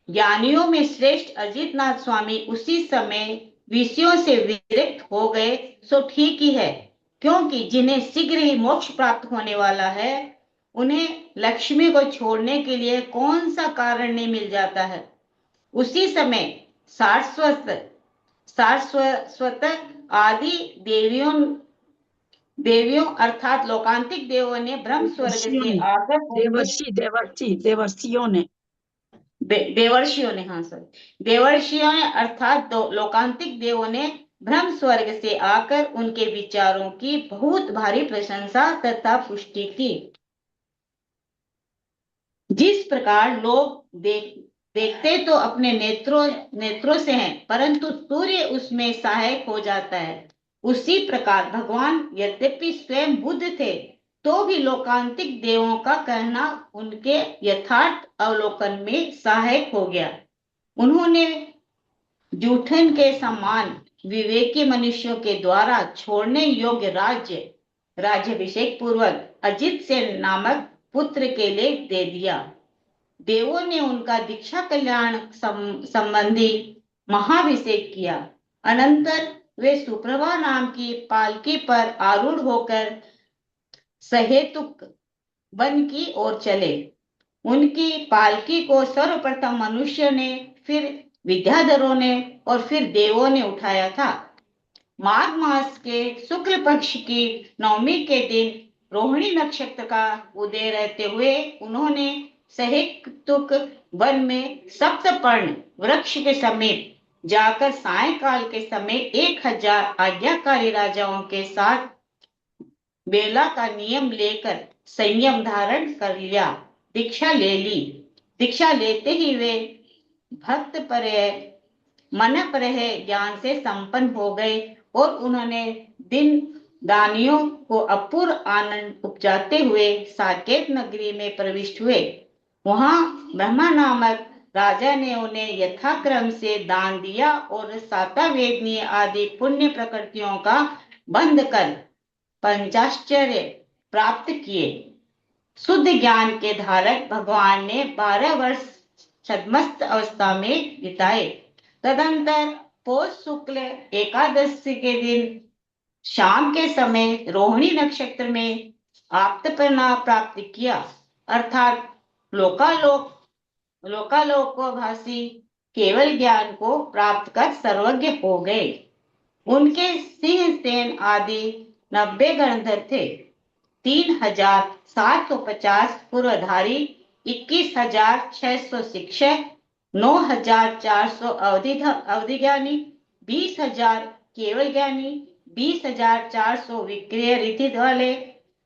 ज्ञानियों में श्रेष्ठ अजितनाथ स्वामी उसी समय विषयों से विरक्त हो गए, सो ठीक ही है, क्योंकि जिन्हें शीघ्र ही मोक्ष प्राप्त होने वाला है, उन्हें लक्ष्मी को छोड़ने के लिए कौन सा कारण नहीं मिल जाता है। उसी समय सारस्वत आदि देवियों अर्थात लोकांतिक देवों ने ब्रह्म स्वर्ग से आकर देवर्षियों ने देवर्षियों ने अर्थात लोकांतिक देवों ने ब्रह्म स्वर्ग से आकर उनके विचारों की बहुत भारी प्रशंसा तथा पुष्टि की। जिस प्रकार लोग देखते तो अपने नेत्रों से हैं, परंतु सूर्य उसमें सहायक हो जाता है, उसी प्रकार भगवान यद्यपि स्वयं बुद्ध थे, तो भी लोकांतिक देवों का कहना उनके यथार्थ अवलोकन में सहायक हो गया। उन्होंने जूठन के समान विवेकी मनुष्यों के द्वारा छोड़ने योग्य राज्याभिषेक पूर्वक अजित सेन नामक पुत्र के लिए दे दिया। देवों ने उनका दीक्षा कल्याण संबंधी महाभिषेक किया। अनंतर वे सुप्रभा नाम की पालकी पर आरूढ़ होकर सहेतुक वन की ओर चले। उनकी पालकी को सर्वप्रथम मनुष्य ने, फिर विद्याधरों ने और फिर देवों ने उठाया था। माघ मास के शुक्ल पक्ष की नवमी के दिन रोहिणी नक्षत्र का उदय रहते हुए उन्होंने सहेतुक वन में सप्तपर्ण वृक्ष के समीप जाकर सायंकाल के समय 1000 आज्ञाकारी राजाओं के साथ बेला का नियम लेकर संयम धारण कर लिया, दीक्षा ले ली। दीक्षा लेते ही वे भक्त मन पर ज्ञान से संपन्न हो गए और उन्होंने दिन दानियों को अपूर्व आनंद उपजाते हुए साकेत नगरी में प्रविष्ट हुए। वहां ब्रह्मा नामक राजा ने उन्हें यथाक्रम से दान दिया और सातावेदनीय आदि पुण्य प्रकृतियों का बंध कर पंचाश्चर्य प्राप्त किए। शुद्ध ज्ञान के धारक भगवान ने 12 वर्ष छद्मस्त अवस्था में बिताए। तदंतर पौष शुक्ल एकादशी के दिन शाम के समय रोहिणी नक्षत्र में आप्तपना प्राप्त किया, अर्थात लोकालोकभाषी केवल ज्ञान को प्राप्त कर सर्वज्ञ हो गए। उनके सिंह सेन आदि 90 गणधर थे, 3750 पूर्वधारी, 21,600 शिक्षक, 9,400 अवधिज्ञानी, 20,000 केवल ज्ञानी, 20,400 विक्रिय रीति वाले,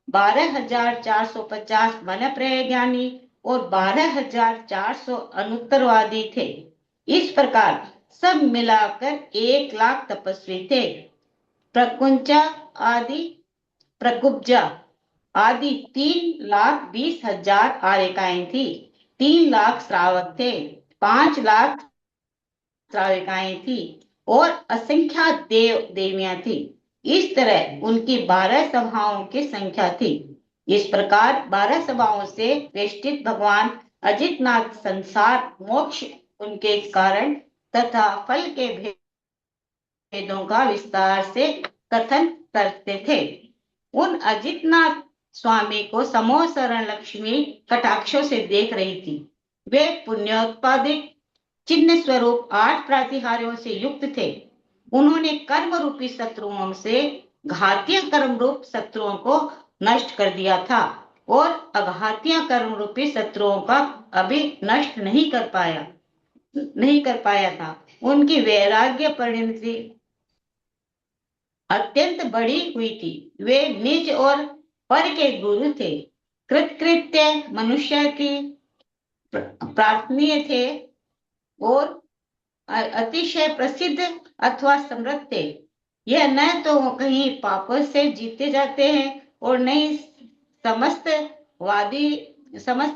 12,450 मन प्रय ज्ञानी और 12,400 अनुत्तरवादी थे। इस प्रकार सब मिलाकर 1 लाख तपस्वी थे। प्रकुब्जा आदि 3,20,000 आर्यकाएं थी, 3 लाख श्रावक थे, 5 लाख श्राविकाएं थी और असंख्यात देवियां थी। इस तरह उनकी 12 सभाओं की संख्या थी। इस प्रकार 12 सभाओं से वेष्टित भगवान अजितनाथ संसार मोक्ष उनके कारण तथा फल के भेदों का विस्तार से कथन करते थे। उन अजितनाथ स्वामी को समोह शरण लक्ष्मी कटाक्षों से देख रही थी। वे पुण्योत्पादिक चिन्ह स्वरूप 8 प्रातिहार्यों से युक्त थे। उन्होंने कर्म रूपी शत्रुओं से घातीय कर्म रूप शत्रुओं को नष्ट कर दिया था और अघातीय कर्म रूपी शत्रुओं का अभी नष्ट नहीं कर पाया था। उनकी वैराग्य परिणति अत्यंत बड़ी हुई थी। वे निज और पर के गुरु थे, कृतकृत्य मनुष्य की प्रार्थनीय थे और अतिशय प्रसिद्ध अथवा समृद्ध थे। यह न तो कहीं पापों से जीते जाते हैं और न ही समस्त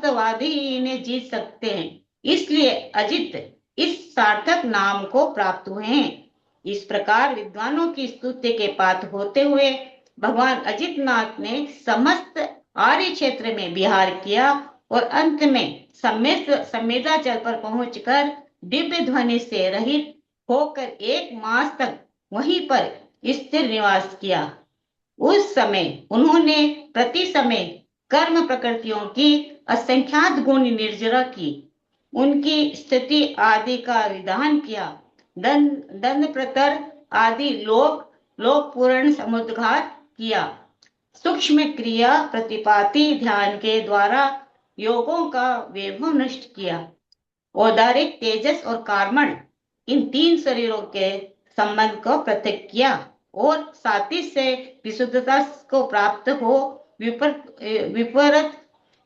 वादी इन्हें जीत सकते हैं। इसलिए अजित इस सार्थक नाम को प्राप्त हुए हैं। इस प्रकार विद्वानों की स्तुति के पात्र होते हुए भगवान अजितनाथ ने समस्त आर्य क्षेत्र में विहार किया और अंत में संवेदाचल पर पहुंचकर दिव्य ध्वनि से रहित होकर 1 मास तक वहीं पर स्थिर निवास किया। उस समय उन्होंने प्रति समय कर्म प्रकृतियों की असंख्यात गुण निर्जरा की, उनकी स्थिति आदि का विधान किया, दंड प्रतर आदि लोक पूर्ण समुद्घात किया, सूक्ष्म क्रिया प्रतिपाति ध्यान के द्वारा योगों का वैभव नष्ट किया, औदारिक तेजस और कार्मण इन 3 शरीरों के संबंध को पृथक किया और साथी से विशुद्धता को प्राप्त हो विपरीत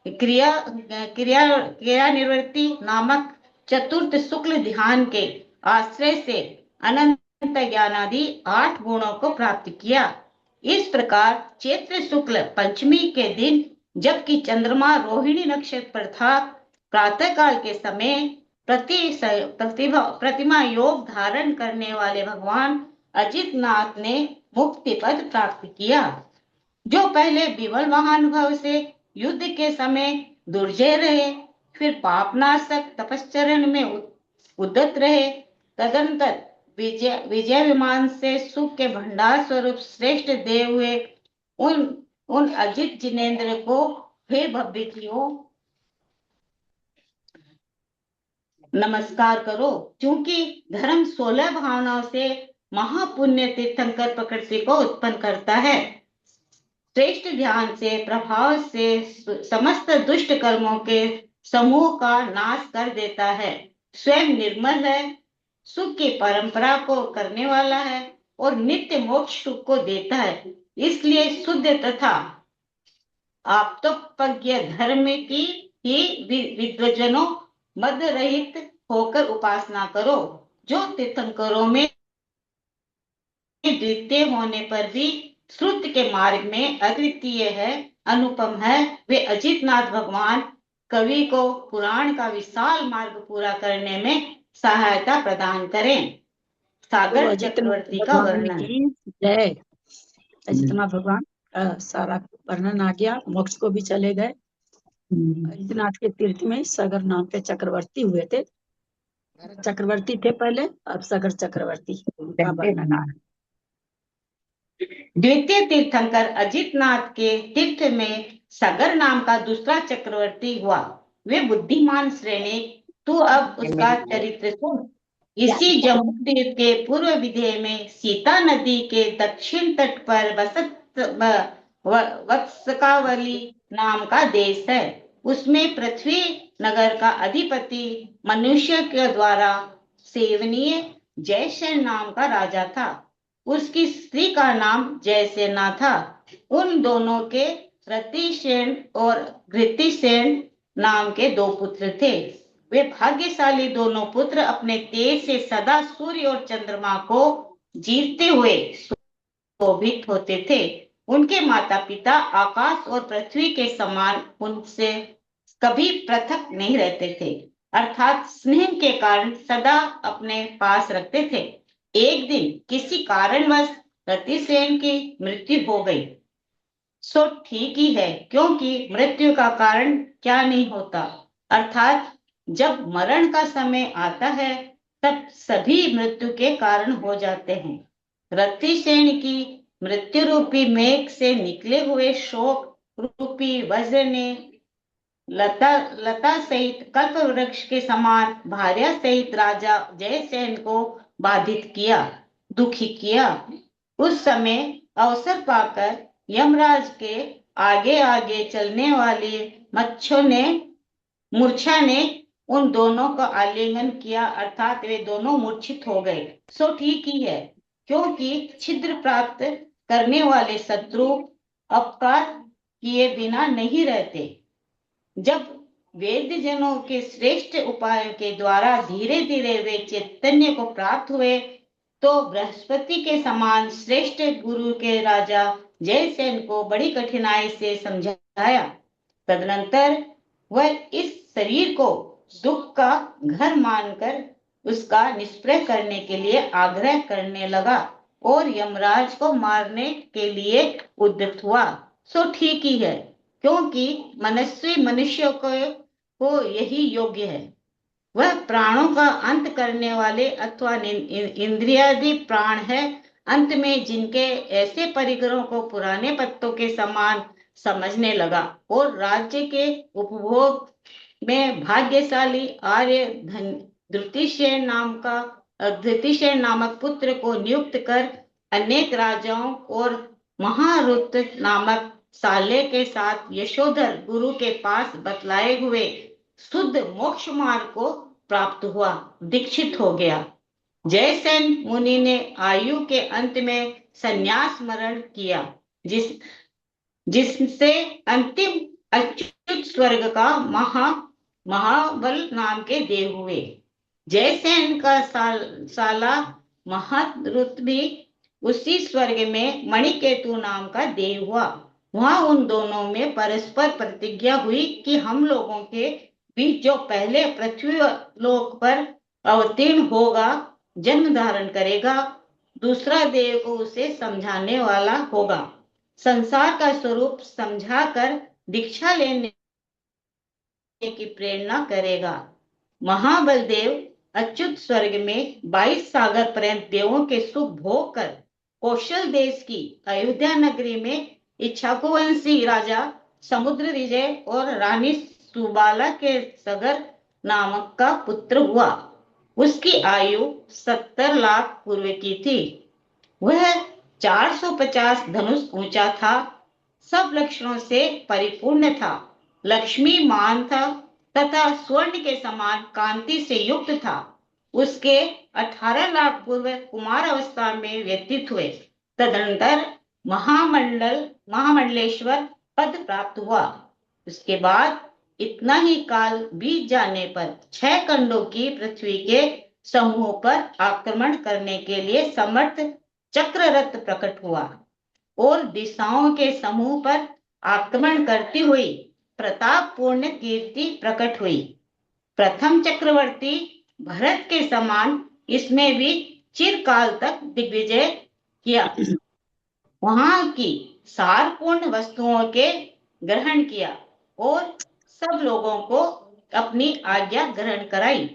क्रिया निवृत्ति नामक चतुर्थ शुक्ल ध्यान के आश्रय से अनंत ज्ञानादि 8 गुणों को प्राप्त किया। इस प्रकार चैत्र शुक्ल पंचमी के दिन जबकि चंद्रमा रोहिणी नक्षत्र पर था, प्रातः काल के समय प्रतिमा योग धारण करने वाले भगवान अजितनाथ ने मुक्ति पद प्राप्त किया। जो पहले विमल महानुभव से युद्ध के समय दुर्जय रहे, फिर पापनाशक तपश्चरण में उद्यत रहे, तदंतर विजय विमान से सुख के भंडार स्वरूप श्रेष्ठ दे हुए उन अजित जिनेन्द्र को हे भव्यतियों नमस्कार करो। क्योंकि धर्म 16 भावनाओं से महापुण्य तीर्थंकर प्रकृति को उत्पन्न करता है। श्रेष्ठ ध्यान से प्रभाव से समस्त दुष्ट कर्मों के समूह का नाश कर देता है, स्वयं निर्मल है, सुख की परंपरा को करने वाला है और नित्य मोक्ष सुख को देता है। इसलिए शुद्ध तथा आप्तोपज्ञ धर्म की ही विद्वजनों मद रहित होकर उपासना करो। जो तीर्थंकरों में द्वितीय होने पर भी श्रुत के मार्ग में अद्वितीय है, अनुपम है, वे अजितनाथ भगवान कवि को पुराण का विशाल मार्ग पूरा करने में सहायता प्रदान करें। सागर चक्रवर्ती का वर्णन। जय अजितनाथ भगवान का सारा वर्णन आ गया। मोक्ष को भी चले गए। अजितनाथ के तीर्थ में सागर नाम के चक्रवर्ती हुए थे। चक्रवर्ती थे पहले, अब सागर चक्रवर्ती का वर्णन आ रहा। द्वितीय तीर्थंकर अजितनाथ के तीर्थ में सागर नाम का दूसरा चक्रवर्ती हुआ। वे बुद्धिमान श्रेणी, तू अब उसका चरित्र सुन। इसी जम्मू तीर्थ के पूर्व विधेय में सीता नदी के दक्षिण तट पर वत्सकावली नाम का देश है। उसमें पृथ्वी नगर का अधिपति मनुष्य के द्वारा सेवनीय जयसेन नाम का राजा था। उसकी स्त्री का नाम जयसेना था। उन दोनों के रतिसेन और घृतिसेन नाम के 2 पुत्र थे। वे भाग्यशाली दोनों पुत्र अपने तेज से सदा सूर्य और चंद्रमा को जीतते हुए शोभित होते थे। उनके माता पिता आकाश और पृथ्वी के समान उनसे कभी पृथक नहीं रहते थे, अर्थात स्नेह के कारण सदा अपने पास रखते थे। एक दिन किसी कारणवश रतिसेन की मृत्यु हो गई। सो ठीक ही है, क्योंकि मृत्यु का कारण क्या नहीं होता, अर्थात जब मरण का समय आता है तब सभी मृत्यु के कारण हो जाते हैं। रतिसेन की मृत्यु रूपी मेघ से निकले हुए शोक रूपी वज्र ने लता सहित कल्प वृक्ष के समान भार्या सहित राजा जयसेन को बाधित किया, दुखी किया। उस समय अवसर पाकर यमराज के आगे आगे चलने वाली मूर्छा ने उन दोनों का आलिंगन किया, अर्थात वे दोनों मूर्छित हो गए। सो ठीक ही है, क्योंकि छिद्र प्राप्त करने वाले शत्रु अपकार किए बिना नहीं रहते। जब वेद जनों के श्रेष्ठ उपायों के द्वारा धीरे धीरे वे चैतन्य को प्राप्त हुए, तो बृहस्पति के समान श्रेष्ठ गुरु के राजा जयसेन को बड़ी कठिनाई से समझाया। तदनंतर वह इस शरीर को दुख का घर मानकर उसका निष्प्रय करने के लिए आग्रह करने लगा और यमराज को मारने के लिए उद्यत हुआ। सो ठीक ही है, क्योंकि मनस्वी मनुष्य को यही योग्य है। वह प्राणों का अंत करने वाले अथवा इंद्रियादि प्राण है, अंत में जिनके ऐसे परिग्रहों को पुराने पत्तों के समान समझने लगा और राज्य के उपभोग में भाग्यशाली आर्य धृतिशेन नामक पुत्र को नियुक्त कर अनेक राजाओं और महारुत नामक साले के साथ यशोधर गुरु के पास बतलाए हुए शुद्ध मोक्ष मार्ग को प्राप्त हुआ, दीक्षित हो गया। जयसेन मुनि ने आयु के अंत में संन्यास मरण किया, जिससे अंतिम अच्युत स्वर्ग का महाबल नाम के देव हुए। जयसेन का साला महारुत भी उसी स्वर्ग में मणिकेतु नाम का देव हुआ। वहां उन दोनों में परस्पर प्रतिज्ञा हुई कि हम लोगों के बीच जो पहले पृथ्वी लोक पर अवतीर्ण होगा, जन्म धारण करेगा, दूसरा देव को उसे समझाने वाला होगा, संसार का स्वरूप समझाकर दीक्षा लेने की प्रेरणा करेगा। महाबल देव अच्युत स्वर्ग में 22 सागर पर्यंत देवों के सुख भोग कर कौशल देश की अयोध्या नगरी में इक्ष्वाकुवंशी राजा समुद्र विजय और रानी सुबाला के सगर नामक का पुत्र हुआ। उसकी आयु 70 लाख पूर्व की थी। वह 450 धनुष ऊंचा था, सब लक्षणों से परिपूर्ण था, लक्ष्मीमान था तथा स्वर्ण के समान कांति से युक्त था। उसके 18 लाख पूर्व कुमार अवस्था में व्यतीत हुए। तदनंतर महामंडलेश्वर पद प्राप्त हुआ। उसके बाद इतना ही काल बीत जाने पर 6 खंडों की पृथ्वी के समूह पर आक्रमण करने के लिए समर्थ चक्ररथ प्रकट हुआ और दिशाओं के समूह पर आक्रमण करती हुई प्रतापपूर्ण कीर्ति प्रकट हुई। प्रथम चक्रवर्ती भरत के समान इसमें भी चिरकाल तक दिग्विजय किया। वहां की सारपूर्ण वस्तुओं के ग्रहण किया और सब लोगों को अपनी आज्ञा ग्रहण कराई।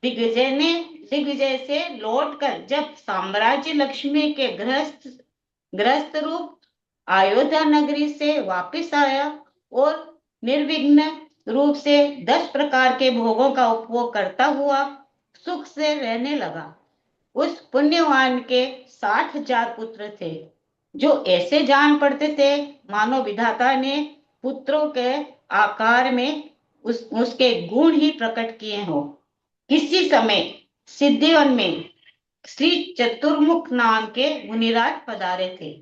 दिग्विजय से लौटकर जब साम्राज्य लक्ष्मी के ग्रस्त रूप अयोध्या नगरी से वापस आया और निर्विघ्न रूप से 10 प्रकार के भोगों का उपभोग करता हुआ सुख से रहने लगा। उस पुण्यवान के 60,000 पुत्र थे, जो ऐसे जान पड़ते थे मानो विधाता ने पुत्रों के आकार में उसके गुण ही प्रकट किए हो। किसी समय सिद्धिवन में श्री चतुर्मुख नाम के मुनिराज पधारे थे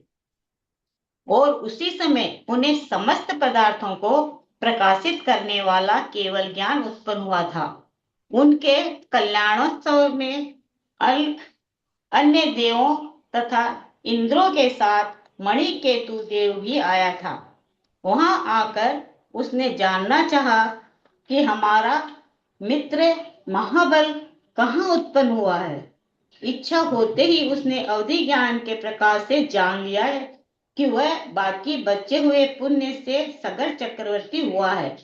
और उसी समय उन्हें समस्त पदार्थों को प्रकाशित करने वाला केवल ज्ञान उत्पन्न हुआ था। उनके कल्याणोत्सव में अन्य देवों तथा इंद्रों के साथ मणिकेतु देव भी आया था। वहां आकर उसने जानना चाहा कि हमारा मित्र महाबल कहाँ उत्पन्न हुआ है। इच्छा होते ही उसने अवधि ज्ञान के प्रकाश से जान लिया है कि वह बाकी बचे हुए पुण्य से सगर चक्रवर्ती हुआ है।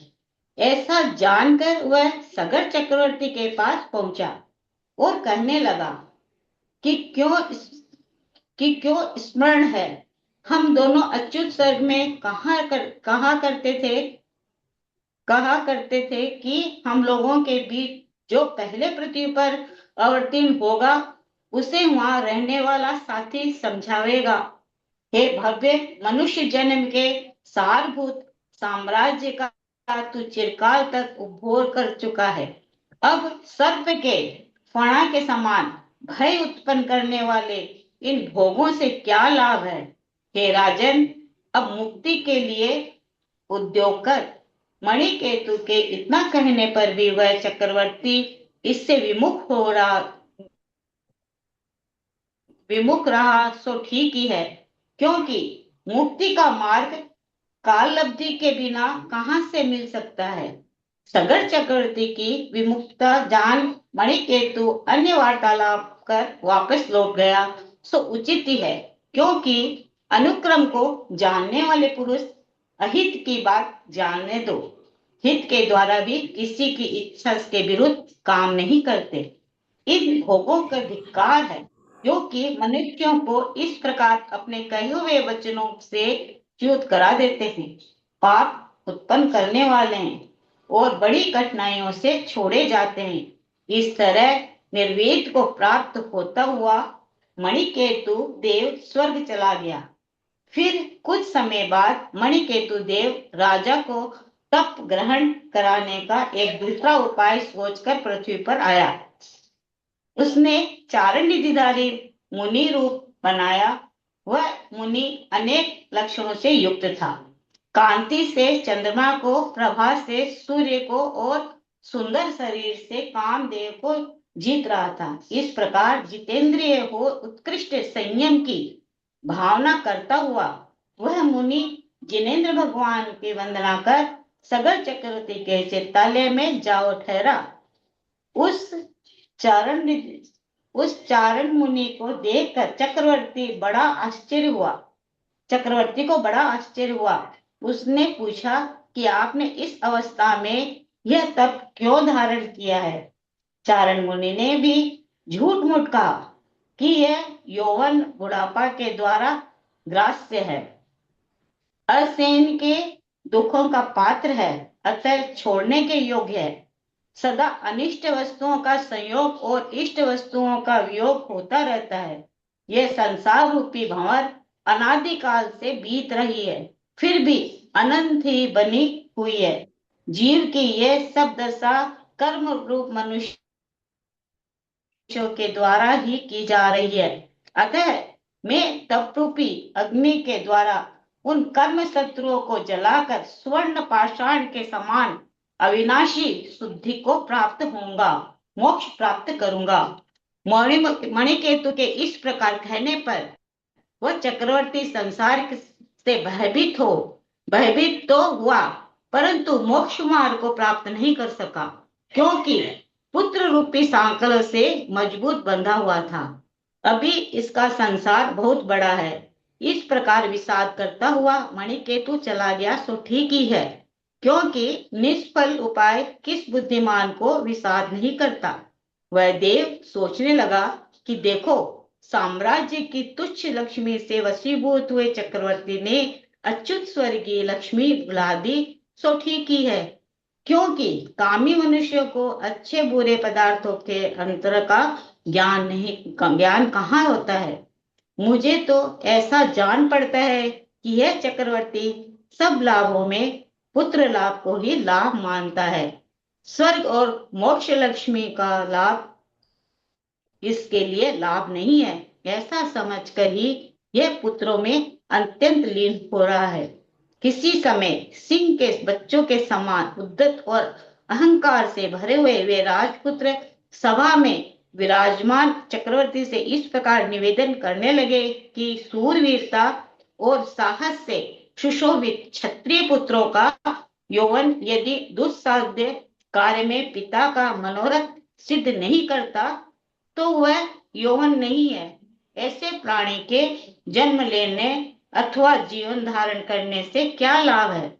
ऐसा जानकर वह सगर चक्रवर्ती के पास पहुंचा और कहने लगा कि क्यों स्मरण है, हम दोनों अच्युत स्वर्ग में कहा करते थे कि हम लोगों के बीच जो पहले पृथ्वी पर अवतीर्ण होगा उसे वहां रहने वाला साथी समझावेगा। हे भव्य मनुष्य जन्म के सारभूत साम्राज्य का तू चिरकाल तक उपभोग कर चुका है। अब सर्प के फणा के समान भय उत्पन्न करने वाले इन भोगों से क्या लाभ है। हे राजन, अब मुक्ति के लिए उद्योग कर। मणिकेतु के इतना कहने पर भी वह चक्रवर्ती इससे विमुख रहा, सो ठीक ही है, क्योंकि मुक्ति का मार्ग काल लब्धि के बिना कहां से मिल सकता है। सगर चक्रवर्ती की विमुखता जान मणिकेतु अन्य वार्तालाप कर वापस लौट गया सो उचित ही है, क्योंकि अनुक्रम को जानने वाले पुरुष अहित की बात जानने दो, हित के द्वारा भी किसी की इच्छा के विरुद्ध काम नहीं करते। इन भोगों का धिक्कार है जो कि मनुष्यों को इस प्रकार अपने कहे हुए वचनों से च्युत करा देते हैं, पाप उत्पन्न करने वाले हैं और बड़ी कठिनाइयों से छोड़े जाते हैं। इस तरह निर्वेद को प्राप्त होता हुआ मणिकेतु देव स्वर्ग चला गया। फिर कुछ समय बाद मणिकेतु देव राजा को तप ग्रहण कराने का एक दूसरा उपाय सोचकर पृथ्वी पर आया। उसने चारण निधिधारी मुनि रूप बनाया। वह मुनि अनेक लक्षणों से युक्त था। कांति से चंद्रमा को, प्रभा से सूर्य को और सुंदर शरीर से कामदेव को जीत रहा था। इस प्रकार जितेंद्रिय हो उत्कृष्ट संयम की भावना करता हुआ वह मुनि जिनेन्द्र भगवान की वंदना कर सगर चक्रवर्ती के चित्तालय में जाओ ठहरा। उस चारण मुनि को देखकर चक्रवर्ती को बड़ा आश्चर्य हुआ। उसने पूछा कि आपने इस अवस्था में यह तप क्यों धारण किया है? चारण मुनि ने भी झूठ मूठ कहा कि यह यौवन बुढ़ापा के द्वारा ग्रास्य है, असहन के दुखों का पात्र है, अतः छोड़ने के योग्य है। सदा अनिष्ट वस्तुओं का संयोग और इष्ट वस्तुओं का वियोग होता रहता है। यह संसार रूपी भंवर अनादिकाल से बीत रही है, फिर भी अनंत ही बनी हुई है। जीव की यह सब दशा कर्म रूप मनुष्य के द्वारा ही की जा रही है। अतः मैं तप रूपी अग्नि के द्वारा उन कर्म शत्रुओं को जलाकर स्वर्ण पाषाण के समान अविनाशी शुद्धि को प्राप्त होऊंगा, मोक्ष प्राप्त करूंगा। मणिकेतु के इस प्रकार कहने पर वह चक्रवर्ती संसार से भयभीत तो हुआ, परंतु मोक्ष मार्ग को प्राप्त नहीं कर सका, क्योंकि पुत्र रूपी सांकल से मजबूत बंधा हुआ था। अभी इसका संसार बहुत बड़ा है। इस प्रकार विषाद करता हुआ मणिकेतु चला गया सो ठीक ही है, क्योंकि निष्फल उपाय किस बुद्धिमान को विषाद नहीं करता। वह देव सोचने लगा कि देखो, साम्राज्य की तुच्छ लक्ष्मी से वशीभूत हुए चक्रवर्ती ने अच्युत स्वर्गीय लक्ष्मी बुला दी सो ठीक ही है, क्योंकि कामी मनुष्यों को अच्छे बुरे पदार्थों के अंतर का ज्ञान कहाँ होता है। मुझे तो ऐसा जान पड़ता है कि यह चक्रवर्ती सब लाभों में पुत्र लाभ को ही लाभ मानता है। स्वर्ग और मोक्ष लक्ष्मी का लाभ इसके लिए लाभ नहीं है, ऐसा समझकर ही यह पुत्रों में अत्यंत लीन हो रहा है। किसी समय सिंह के बच्चों के समान उद्दत और अहंकार से भरे हुए वे राजपुत्र सभा में विराजमान चक्रवर्ती से इस प्रकार निवेदन करने लगे कि सूरवीरता और साहस से सुशोभित क्षत्रिय पुत्रों का यौवन यदि दुस्साध्य कार्य में पिता का मनोरथ सिद्ध नहीं करता तो वह यौवन नहीं है। ऐसे प्राणी के जन्म लेने अथवा जीवन धारण करने से क्या लाभ है?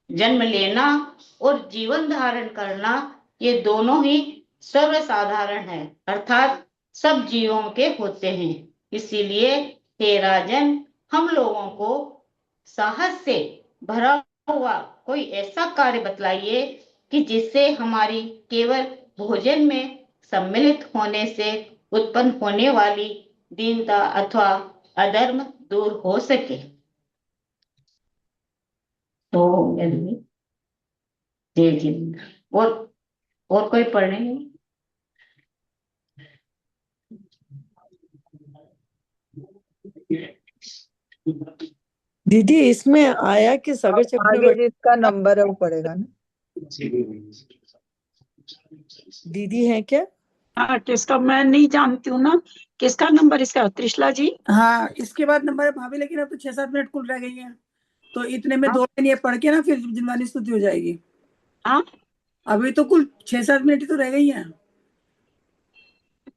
जन्म लेना और जीवन धारण करना ये दोनों ही सर्वसाधारण है, अर्थात सब जीवों के होते हैं। इसीलिए हे राजन, हम लोगों को साहस से भरा हुआ कोई ऐसा कार्य बतलाइए कि जिससे हमारी केवल भोजन में सम्मिलित होने से उत्पन्न होने वाली दीनता अथवा अधर्म दूर हो सके। तो जय जिनेन्द्र। और कोई पढ़ने नहीं? दीदी इसमें आया कि सगर आगे चक्रवर्ती जिसका नंबर है वो पड़ेगा ना। दीदी है क्या? हाँ, किसका मैं नहीं जानती हूँ ना, किसका नंबर इसका? त्रिशला जी। हाँ, इसके बाद नंबर है भाभी, लेकिन अब तो 6-7 मिनट कुल रह गई हैं, तो इतने में 2 लाइन ये पढ़ के ना फिर जिनवानी स्तुति हो जाएगी। हाँ, अभी तो कुल 6-7 मिनट ही तो रह गई है।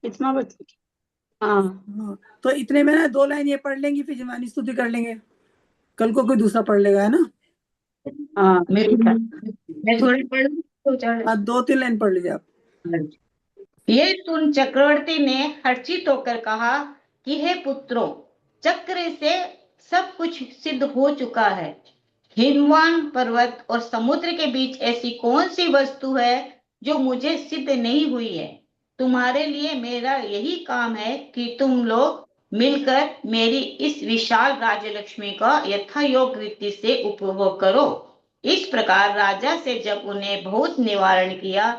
कितना बच हाँ हाँ, तो इतने में ना 2 लाइन ये पढ़ लेंगी, फिर जवानी स्तुति कर लेंगे। कल को कोई दूसरा पढ़ लेगा, है ना? हाँ ठीक है। मैं थोड़ी पढ़ लूं तो चढ़। हाँ, 2-3 लाइन पढ़ लीजिए आप। ये सुन चक्रवर्ती ने हर्षित होकर कहा कि हे पुत्रों, चक्र से सब कुछ सिद्ध हो चुका है। हिमवान पर्वत और समुद्र के बीच ऐसी कौन सी वस्तु है जो मुझे सिद्ध नहीं हुई है। तुम्हारे लिए मेरा यही काम है कि तुम लोग मिलकर मेरी इस विशाल राज्यलक्ष्मी का यथायोग्य रीति से उपभोग करो। इस प्रकार राजा से जब उन्हें बहुत निवारण किया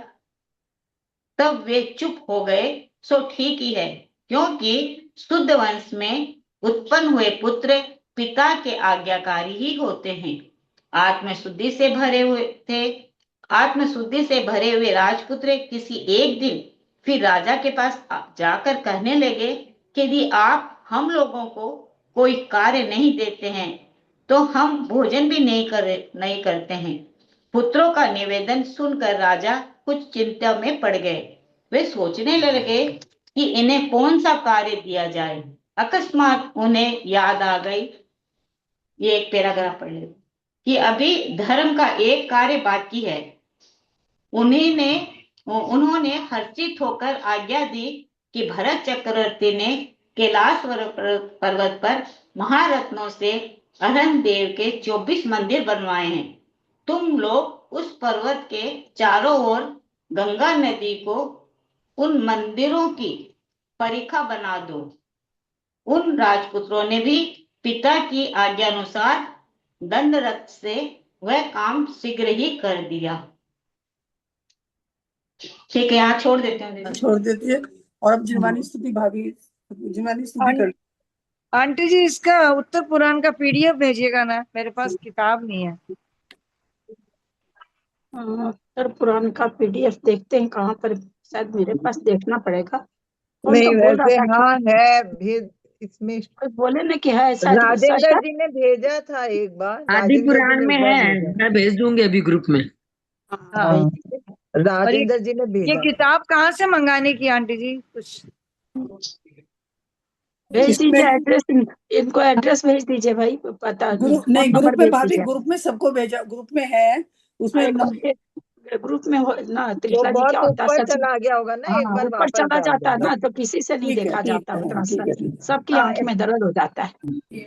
तब वे चुप हो गए। सो ठीक ही है, क्योंकि शुद्ध वंश में उत्पन्न हुए पुत्र पिता के आज्ञाकारी ही होते हैं। आत्मशुद्धि से भरे हुए थे आत्मशुद्धि से भरे हुए राजपुत्र किसी एक दिन फिर राजा के पास जाकर कहने लगे कि यदि आप हम लोगों को कोई कार्य नहीं देते हैं तो हम भोजन भी नहीं करते हैं। पुत्रों का निवेदन सुनकर राजा कुछ चिंता में पड़ गए। वे सोचने लगे कि इन्हें कौन सा कार्य दिया जाए। अकस्मात उन्हें याद आ गई, ये एक पैराग्राफ पढ़ ले, कि अभी धर्म का एक कार्य बाकी है। उन्होंने हर्षित होकर आज्ञा दी कि भरत चक्रवर्ती ने कैलाश पर्वत पर महारत्नों से अरहन देव के 24 मंदिर बनवाए हैं। तुम लोग उस पर्वत के चारों ओर गंगा नदी को उन मंदिरों की परिखा बना दो। उन राजपुत्रों ने भी पिता की आज्ञानुसार दंडरथ से वह काम शीघ्र ही कर दिया। ठीक है, यहाँ छोड़ देते हैं। छोड़ देती है। और अब जिनवानी स्तुति भाभी, जिनवानी स्तुति कर। आंटी जी, इसका उत्तर पुराण का पीडीएफ भेजिएगा ना, मेरे पास किताब नहीं है। उत्तर पुराण का पीडीएफ देखते हैं कहाँ पर, शायद मेरे पास देखना पड़ेगा। कौन नहीं, तो बोल रहा वैसे था कि हाँ है भेज इसमें। कोई बोले ना कि है शायद राजेंद्र जी ने भेजा था एक बार, आदि राजेंद्र जी पुराण ने में एक बार है, भेजा। मैं भेज दूंगी अभी ग्रुप में। हाँ, और राजेंद्र जी ने ये भेजा। किताब कहाँ से मंगाने की आंटी जी कुछ? भेज इसमें दीजिए एड्रेस, इनको एड्रेस भेज दीजिए भाई, पता ग्रुप फोन नहीं, नंबर ग्रुप में भेज भाभी, दीजिए। ग्रुप में सबको भेजा, ग्रुप में है उसमें एक बार ग्रुप में हो ना वो त्रिशला जी, क्या बहुत होता है ऊपर सच में। चला गया होगा ना, एक हाँ बार ऊपर वापस चला डाल जाता है देना। ना, तो किसी से नहीं ठीक है, देखा ठीक जाता है, उतना ठीक है, ठीक है। सबकी आंख में दर्द हो जाता है।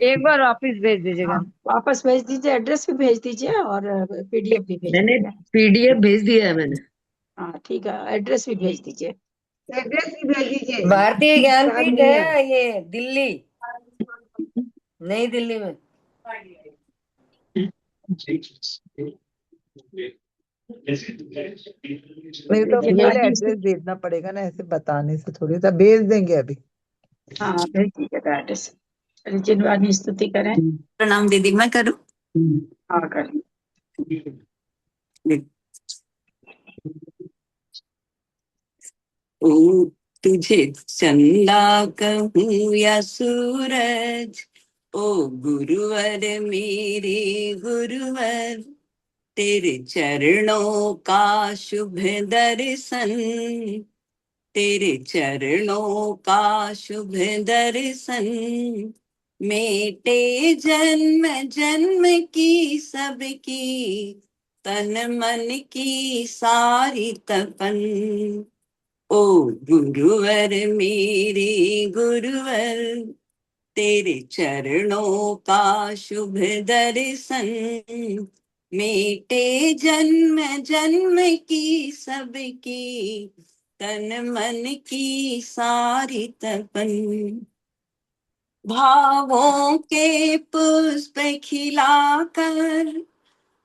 एक बार वापिस भेज दीजिएगा। हाँ, वापस भेज दीजिए, एड्रेस भी भेज दीजिए और पीडीएफ भी भेज मैंने दीजिए। पीडीएफ भेज दिया है मैंने। हाँ ठीक है, एड्रेस भी भेज दीजिए। एड्रेस भी भेज दीजिए। भारतीय ज्ञानपीठ नहीं है। है ये दिल्ली, नई दिल्ली में। नहीं तो फुल एड्रेस भेजना पड़ेगा ना, ऐसे बताने से थोड़ी सा भेज देंगे अभी। हाँ भेज दीजिएगा एड्रेस। जिनवानी स्तुति करें। प्रणाम दीदी, मैं करूं? हाँ करें। ओ तुझे चंदा कहूँ या सूरज, ओ गुरुवर मेरे गुरुवर, तेरे चरणों का शुभ दर्शन, तेरे चरणों का शुभ दर्शन, मेटे जन्म जन्म की सबकी, तन मन की सारी तपन। ओ गुरुवर मेरे गुरुवर, तेरे चरणों का शुभ दर्शन, मेटे जन्म जन्म की सबकी, तन मन की सारी तपन। भावों के पुष्प खिलाकर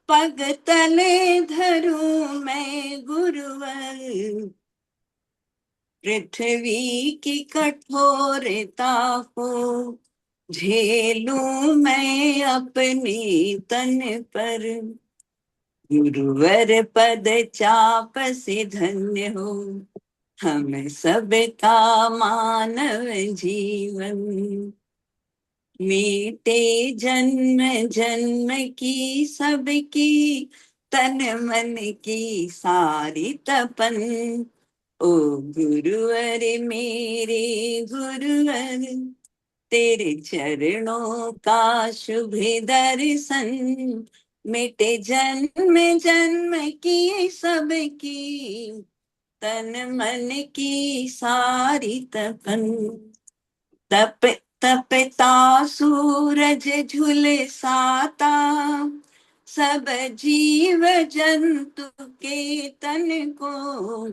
पग तले धरूं मैं गुरुवर, पृथ्वी की कठोरता को झेलूं मैं अपने तन पर, गुरुवर पद चाप से धन्य हो हम सबका मानव जीवन, मीटे जन्म जन्म की सबकी, तन मन की सारी तपन। ओ गुरुवर मेरे गुरुवर, तेरे चरणों का शुभ दर्शन, मिटे जन्म जन्म की सबकी, तन मन की सारी तपन। तप तपता सूरज झुलसाता, सब जीव जंतु के तन को,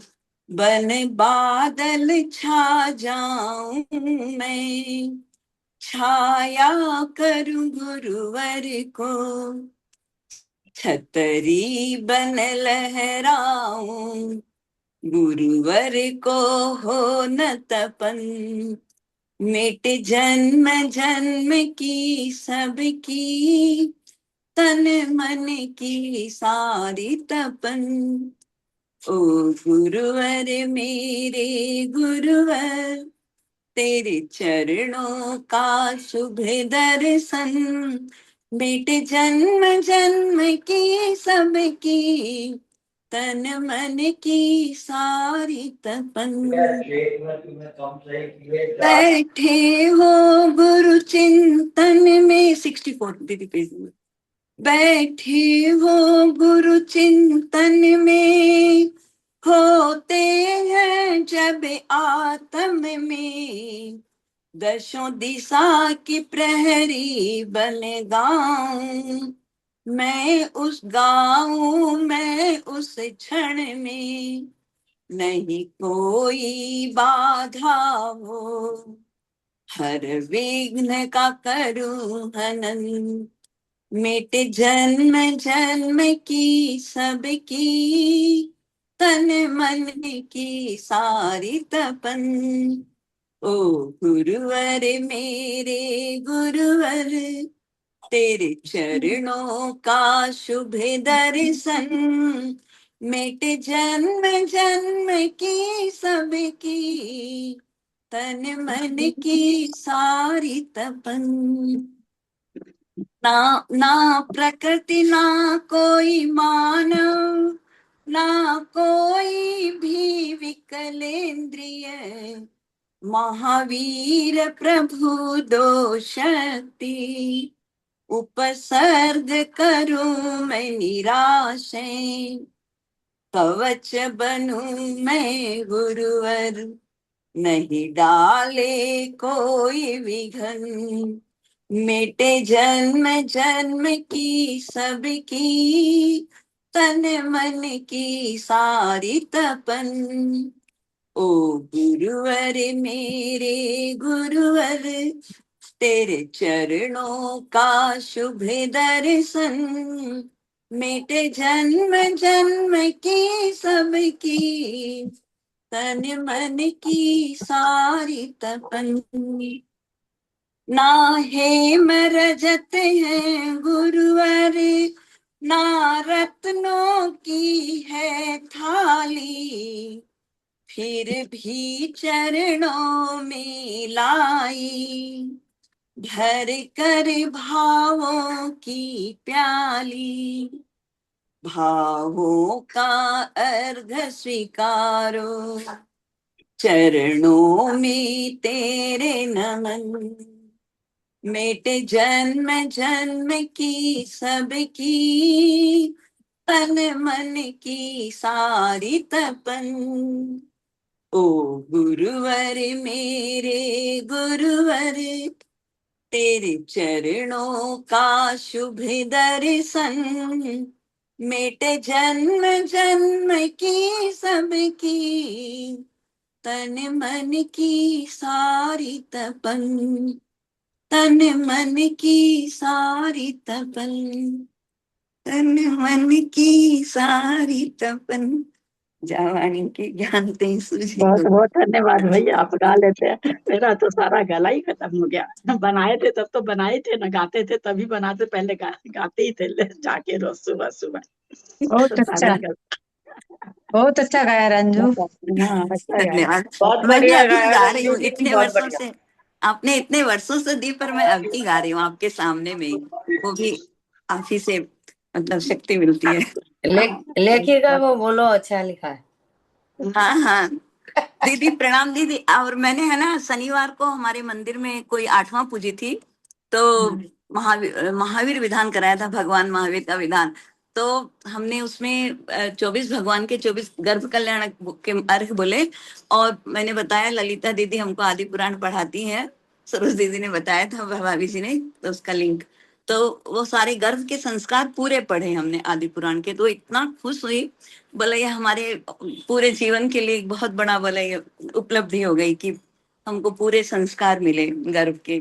बन बादल छा जाऊं मैं, छाया करूं गुरुवर को, छतरी बन लहराऊं, गुरुवर को हो न तपन, मिट जन्म जन्म की सबकी, तन मन की सारी तपन। ओ गुरुवर मेरे गुरुवर, तेरे चरणों का शुभ दर्शन, मिट जन्म जन्म की सबकी, तन मन की सारी तपन। बैठे हो गुरु चिंतन में, 64 दीदी पेज में। बैठे हो गुरु चिंतन में, होते हैं जब आत्म में, दशों दिशा की प्रहरी बन गाऊं मैं, उस गाऊं मैं उस क्षण में, नहीं कोई बाधा हो, हर विघ्न का करूं हनन, मिट जन्म जन्म की सबकी, तन मन की सारी तपन। ओ गुरुवर मेरे गुरुवर, तेरे चरणों का शुभ दर्शन, मिट जन्म जन्म की सबकी, तन मन की सारी तपन। ना प्रकृति ना कोई मानव, ना कोई भी विकलेंद्रिय, महावीर प्रभु दो शक्ति, उपसर्ग करूं मैं निराशे, कवच बनूं मैं गुरुवर, नहीं डाले कोई विघन, मिटे जन्म जन्म की सबकी, तन मन की सारी तपन। ओ गुरुवर मेरे गुरुवर, तेरे चरणों का शुभ दर्शन, मिटे जन्म जन्म की सबकी, तन मन की सारी तपन। ना हेम रजत है गुरुवर, ना रत्नों की है थाली, फिर भी चरणों में लाई, भर कर भावों की प्याली, भावों का अर्घ स्वीकारो, चरणों में तेरे नमन, मिट जन्म जन्म की सबकी, तन मन की सारी तपन। ओ गुरुवर मेरे गुरुवर, तेरे चरणों का शुभ दर्शन, मिट जन्म जन्म की सबकी, तन मन की सारी तपन, तन मन की सारी तपन, तन मन की सारी तपन। जवानी के ज्ञान ते सूझी। बहुत बहुत धन्यवाद भैया, आप गा लेते हैं, मेरा तो सारा गला ही खत्म हो गया। बनाए थे तब तो बनाए थे ना, गाते थे तभी बनाते, पहले गाते ही थे जाके रोज सुबह सुबह। बहुत अच्छा, बहुत अच्छा गाया रंजू। हाँ अच्छा गाया। धन्यवाद। बहुत मैं भी बढ़िया अभी गाया गा रही रंजू हूँ, दीदी, इतने बहुत वर्षों बढ़िया। से आपने इतने वर्षों से दी, पर मैं अभी गा रही हूँ आपके सामने में ही, वो भी काफी से मतलब शक्ति मिलती है। लेखिएगा वो बोलो अच्छा लिखा है। हाँ हाँ दीदी प्रणाम दीदी। और मैंने है ना शनिवार को हमारे मंदिर में कोई 8वां पूजी थी, तो महावीर विधान कराया था, भगवान महावीर का विधान। तो हमने उसमें 24 भगवान के 24 गर्भ कल्याण के अर्घ बोले, और मैंने बताया ललिता दीदी हमको आदि पुराण पढ़ाती हैं, सरोज दीदी ने बताया था, भाभी जी ने, तो उसका लिंक, तो वो सारे गर्भ के संस्कार पूरे पढ़े हमने आदि पुराण के, तो इतना खुश हुई। बोले ये हमारे पूरे जीवन के लिए एक बहुत बड़ा बोले ये उपलब्धि हो गई कि हमको पूरे संस्कार मिले गर्भ के।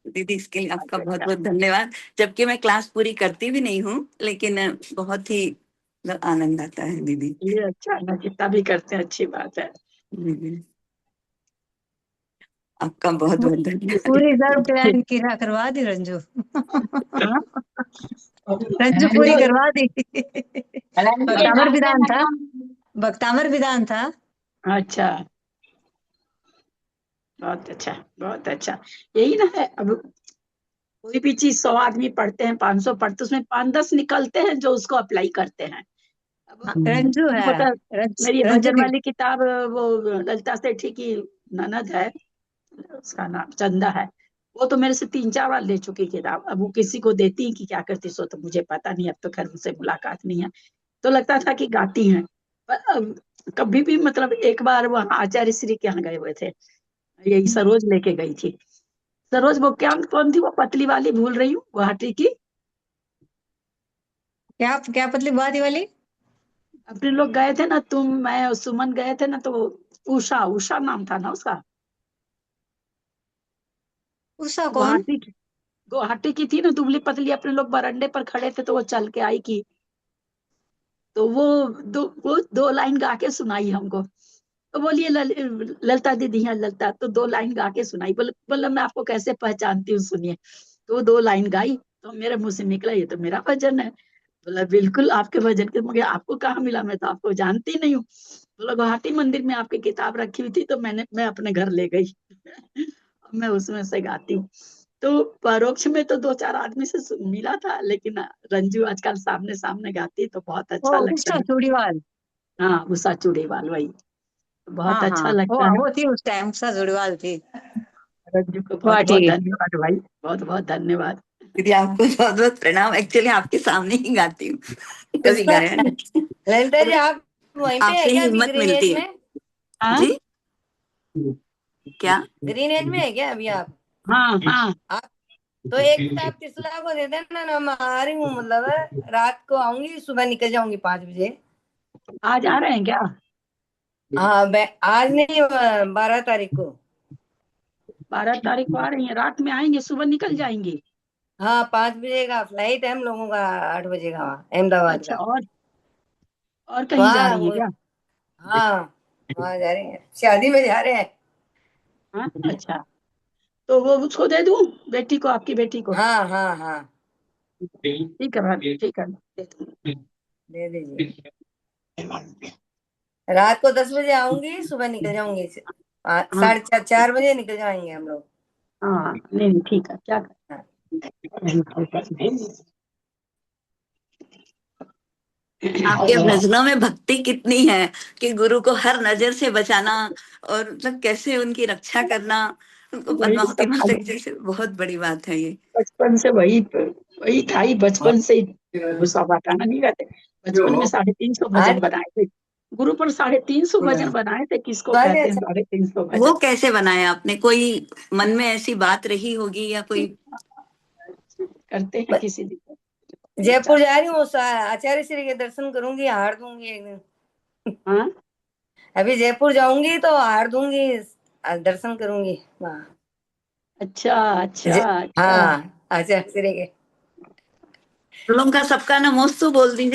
दीदी इसके लिए आपका बहुत बहुत धन्यवाद। जबकि मैं क्लास पूरी करती भी नहीं हूँ, लेकिन बहुत ही आनंद आता है दीदी। ये अच्छा ना, जितना भी करते हैं अच्छी बात है। आपका बहुत बहुत धन्यवाद। पूरी गर्भ कल्याण की करवा दी रंजू। रंजू पूरी करवा दी। भक्तामर विधान था, भक्तामर विधान था। अच्छा, बहुत अच्छा, बहुत अच्छा। यही ना है, अब कोई भी चीज 100 आदमी पढ़ते हैं, 500 पढ़ते, उसमें 5-10 निकलते हैं जो उसको अप्लाई करते हैं। रंजू है, पता, मेरी रंजू भजन वाली किताब, वो ललिता सेठी की ननद है, उसका नाम चंदा है, वो तो मेरे से 3-4 बार ले चुकी किताब। अब वो किसी को देती कि क्या करती सो तो मुझे पता नहीं, अब तो खैर उनसे मुलाकात नहीं है। तो लगता था कि गाती हैं, पर कभी भी मतलब एक बार वो आचार्य श्री के यहाँ गए हुए थे, यही सरोज लेके गई थी। सरोज वो क्या कौन थी वो पतली वाली, भूल रही हूँ, गुवाहाटी की। क्या पतली बात वाली? अपने लोग गए थे ना, तुम मैं और सुमन गए थे ना, तो उषा, उषा नाम था ना उसका। उषा कौन? गुवाहाटी की थी ना, दुबली पतली, अपने लोग बरंडे पर खड़े थे तो वो चल के आई की, तो वो 2 लाइन गा के सुनाई हमको। तो बोलिए ललिता दीदी हैं, ललिता, तो 2 लाइन गा के सुनाई। बोले मैं आपको कैसे पहचानती हूँ, सुनिए। तो 2 लाइन गाई, तो मेरे मुंह से निकला ये तो मेरा भजन है। बोला बिल्कुल आपके भजन के, मगर आपको कहाँ मिला, मैं तो आपको जानती नहीं हूँ। बोला गुवाहाटी मंदिर में आपकी किताब रखी हुई थी, तो मैं अपने घर ले गई। मैं उसमें से गाती हूँ। तो परोक्ष में तो 2-4 आदमी से मिला था, लेकिन रंजू आजकल सामने सामने गाती तो बहुत अच्छा लगता उषा है। चूड़ीवाल। हाँ, उषा चूड़ीवाल, वही बहुत हाँ अच्छा हाँ, लगता है। वो थी उस टाइम, उषा चूड़ीवाल थी। रंजू को बहुत बहुत धन्यवाद भाई, बहुत बहुत धन्यवाद। दीदी आपको बहुत बहुत प्रणाम। एक्चुअली आपके सामने ही गाती हूँ, कभी गाया नहीं। ललिता जी आप वहीं पे है आपसे ही क्या अभी हिम्मत ग्रीन मिलती एज है। में? जी क्या? ग्रीन एज में है क्या अभी आप? हाँ हाँ, आप तो एक किताब त्रिशला को दे देना ना, मैं आ रही हूँ, मतलब रात को आऊंगी, सुबह निकल जाऊंगी 5 बजे। आज आ रहे हैं क्या? हाँ आज नहीं, 12 तारीख को। 12 तारीख को आ रही हैं, रात में आएंगे, सुबह निकल जाएंगे। हाँ 5 बजे का फ्लाइट है हम लोगों का, 8 बजे का अहमदाबाद अच्छा, का। और कहीं जा वहाँ रही है क्या? हाँ वहाँ जा रहे हैं, शादी में जा रहे हैं। हाँ, अच्छा, तो वो उसको दे दूं, बेटी को, आपकी बेटी को? हाँ हाँ हाँ ठीक है भाभी, ठीक है, दे दीजिए। रात को 10 बजे आऊंगी, सुबह निकल जाऊंगी, 4:30 बजे निकल जाएंगे हम लोग। हाँ, नहीं ठीक है, क्या आपके भजनों में भक्ति कितनी है कि गुरु को हर नजर से बचाना, और मतलब कैसे उनकी रक्षा करना, उनको पद्मावती माता की जैसे, बहुत बड़ी बात है ये। बचपन से वही था ही, बचपन से गुस्सा बताना नहीं रहते। बचपन में 350 भजन बनाए थे गुरु पर, 350 भजन बनाए थे। किसको कहते हैं 350 भजन? वो कैसे बनाया आपने? कोई मन में ऐसी बात रही होगी, या कोई करते हैं किसी दिन? जयपुर जा रही हूँ, आचार्य श्री के दर्शन करूंगी, हार दूंगी एक दिन। हाँ, अभी जयपुर जाऊंगी तो हार दूंगी, दर्शन करूंगी वहाँ। अच्छा अच्छा अच्छा। हाँ आचार्य श्री के। लोगों का सबका नमोस्तु बोल दीजिए।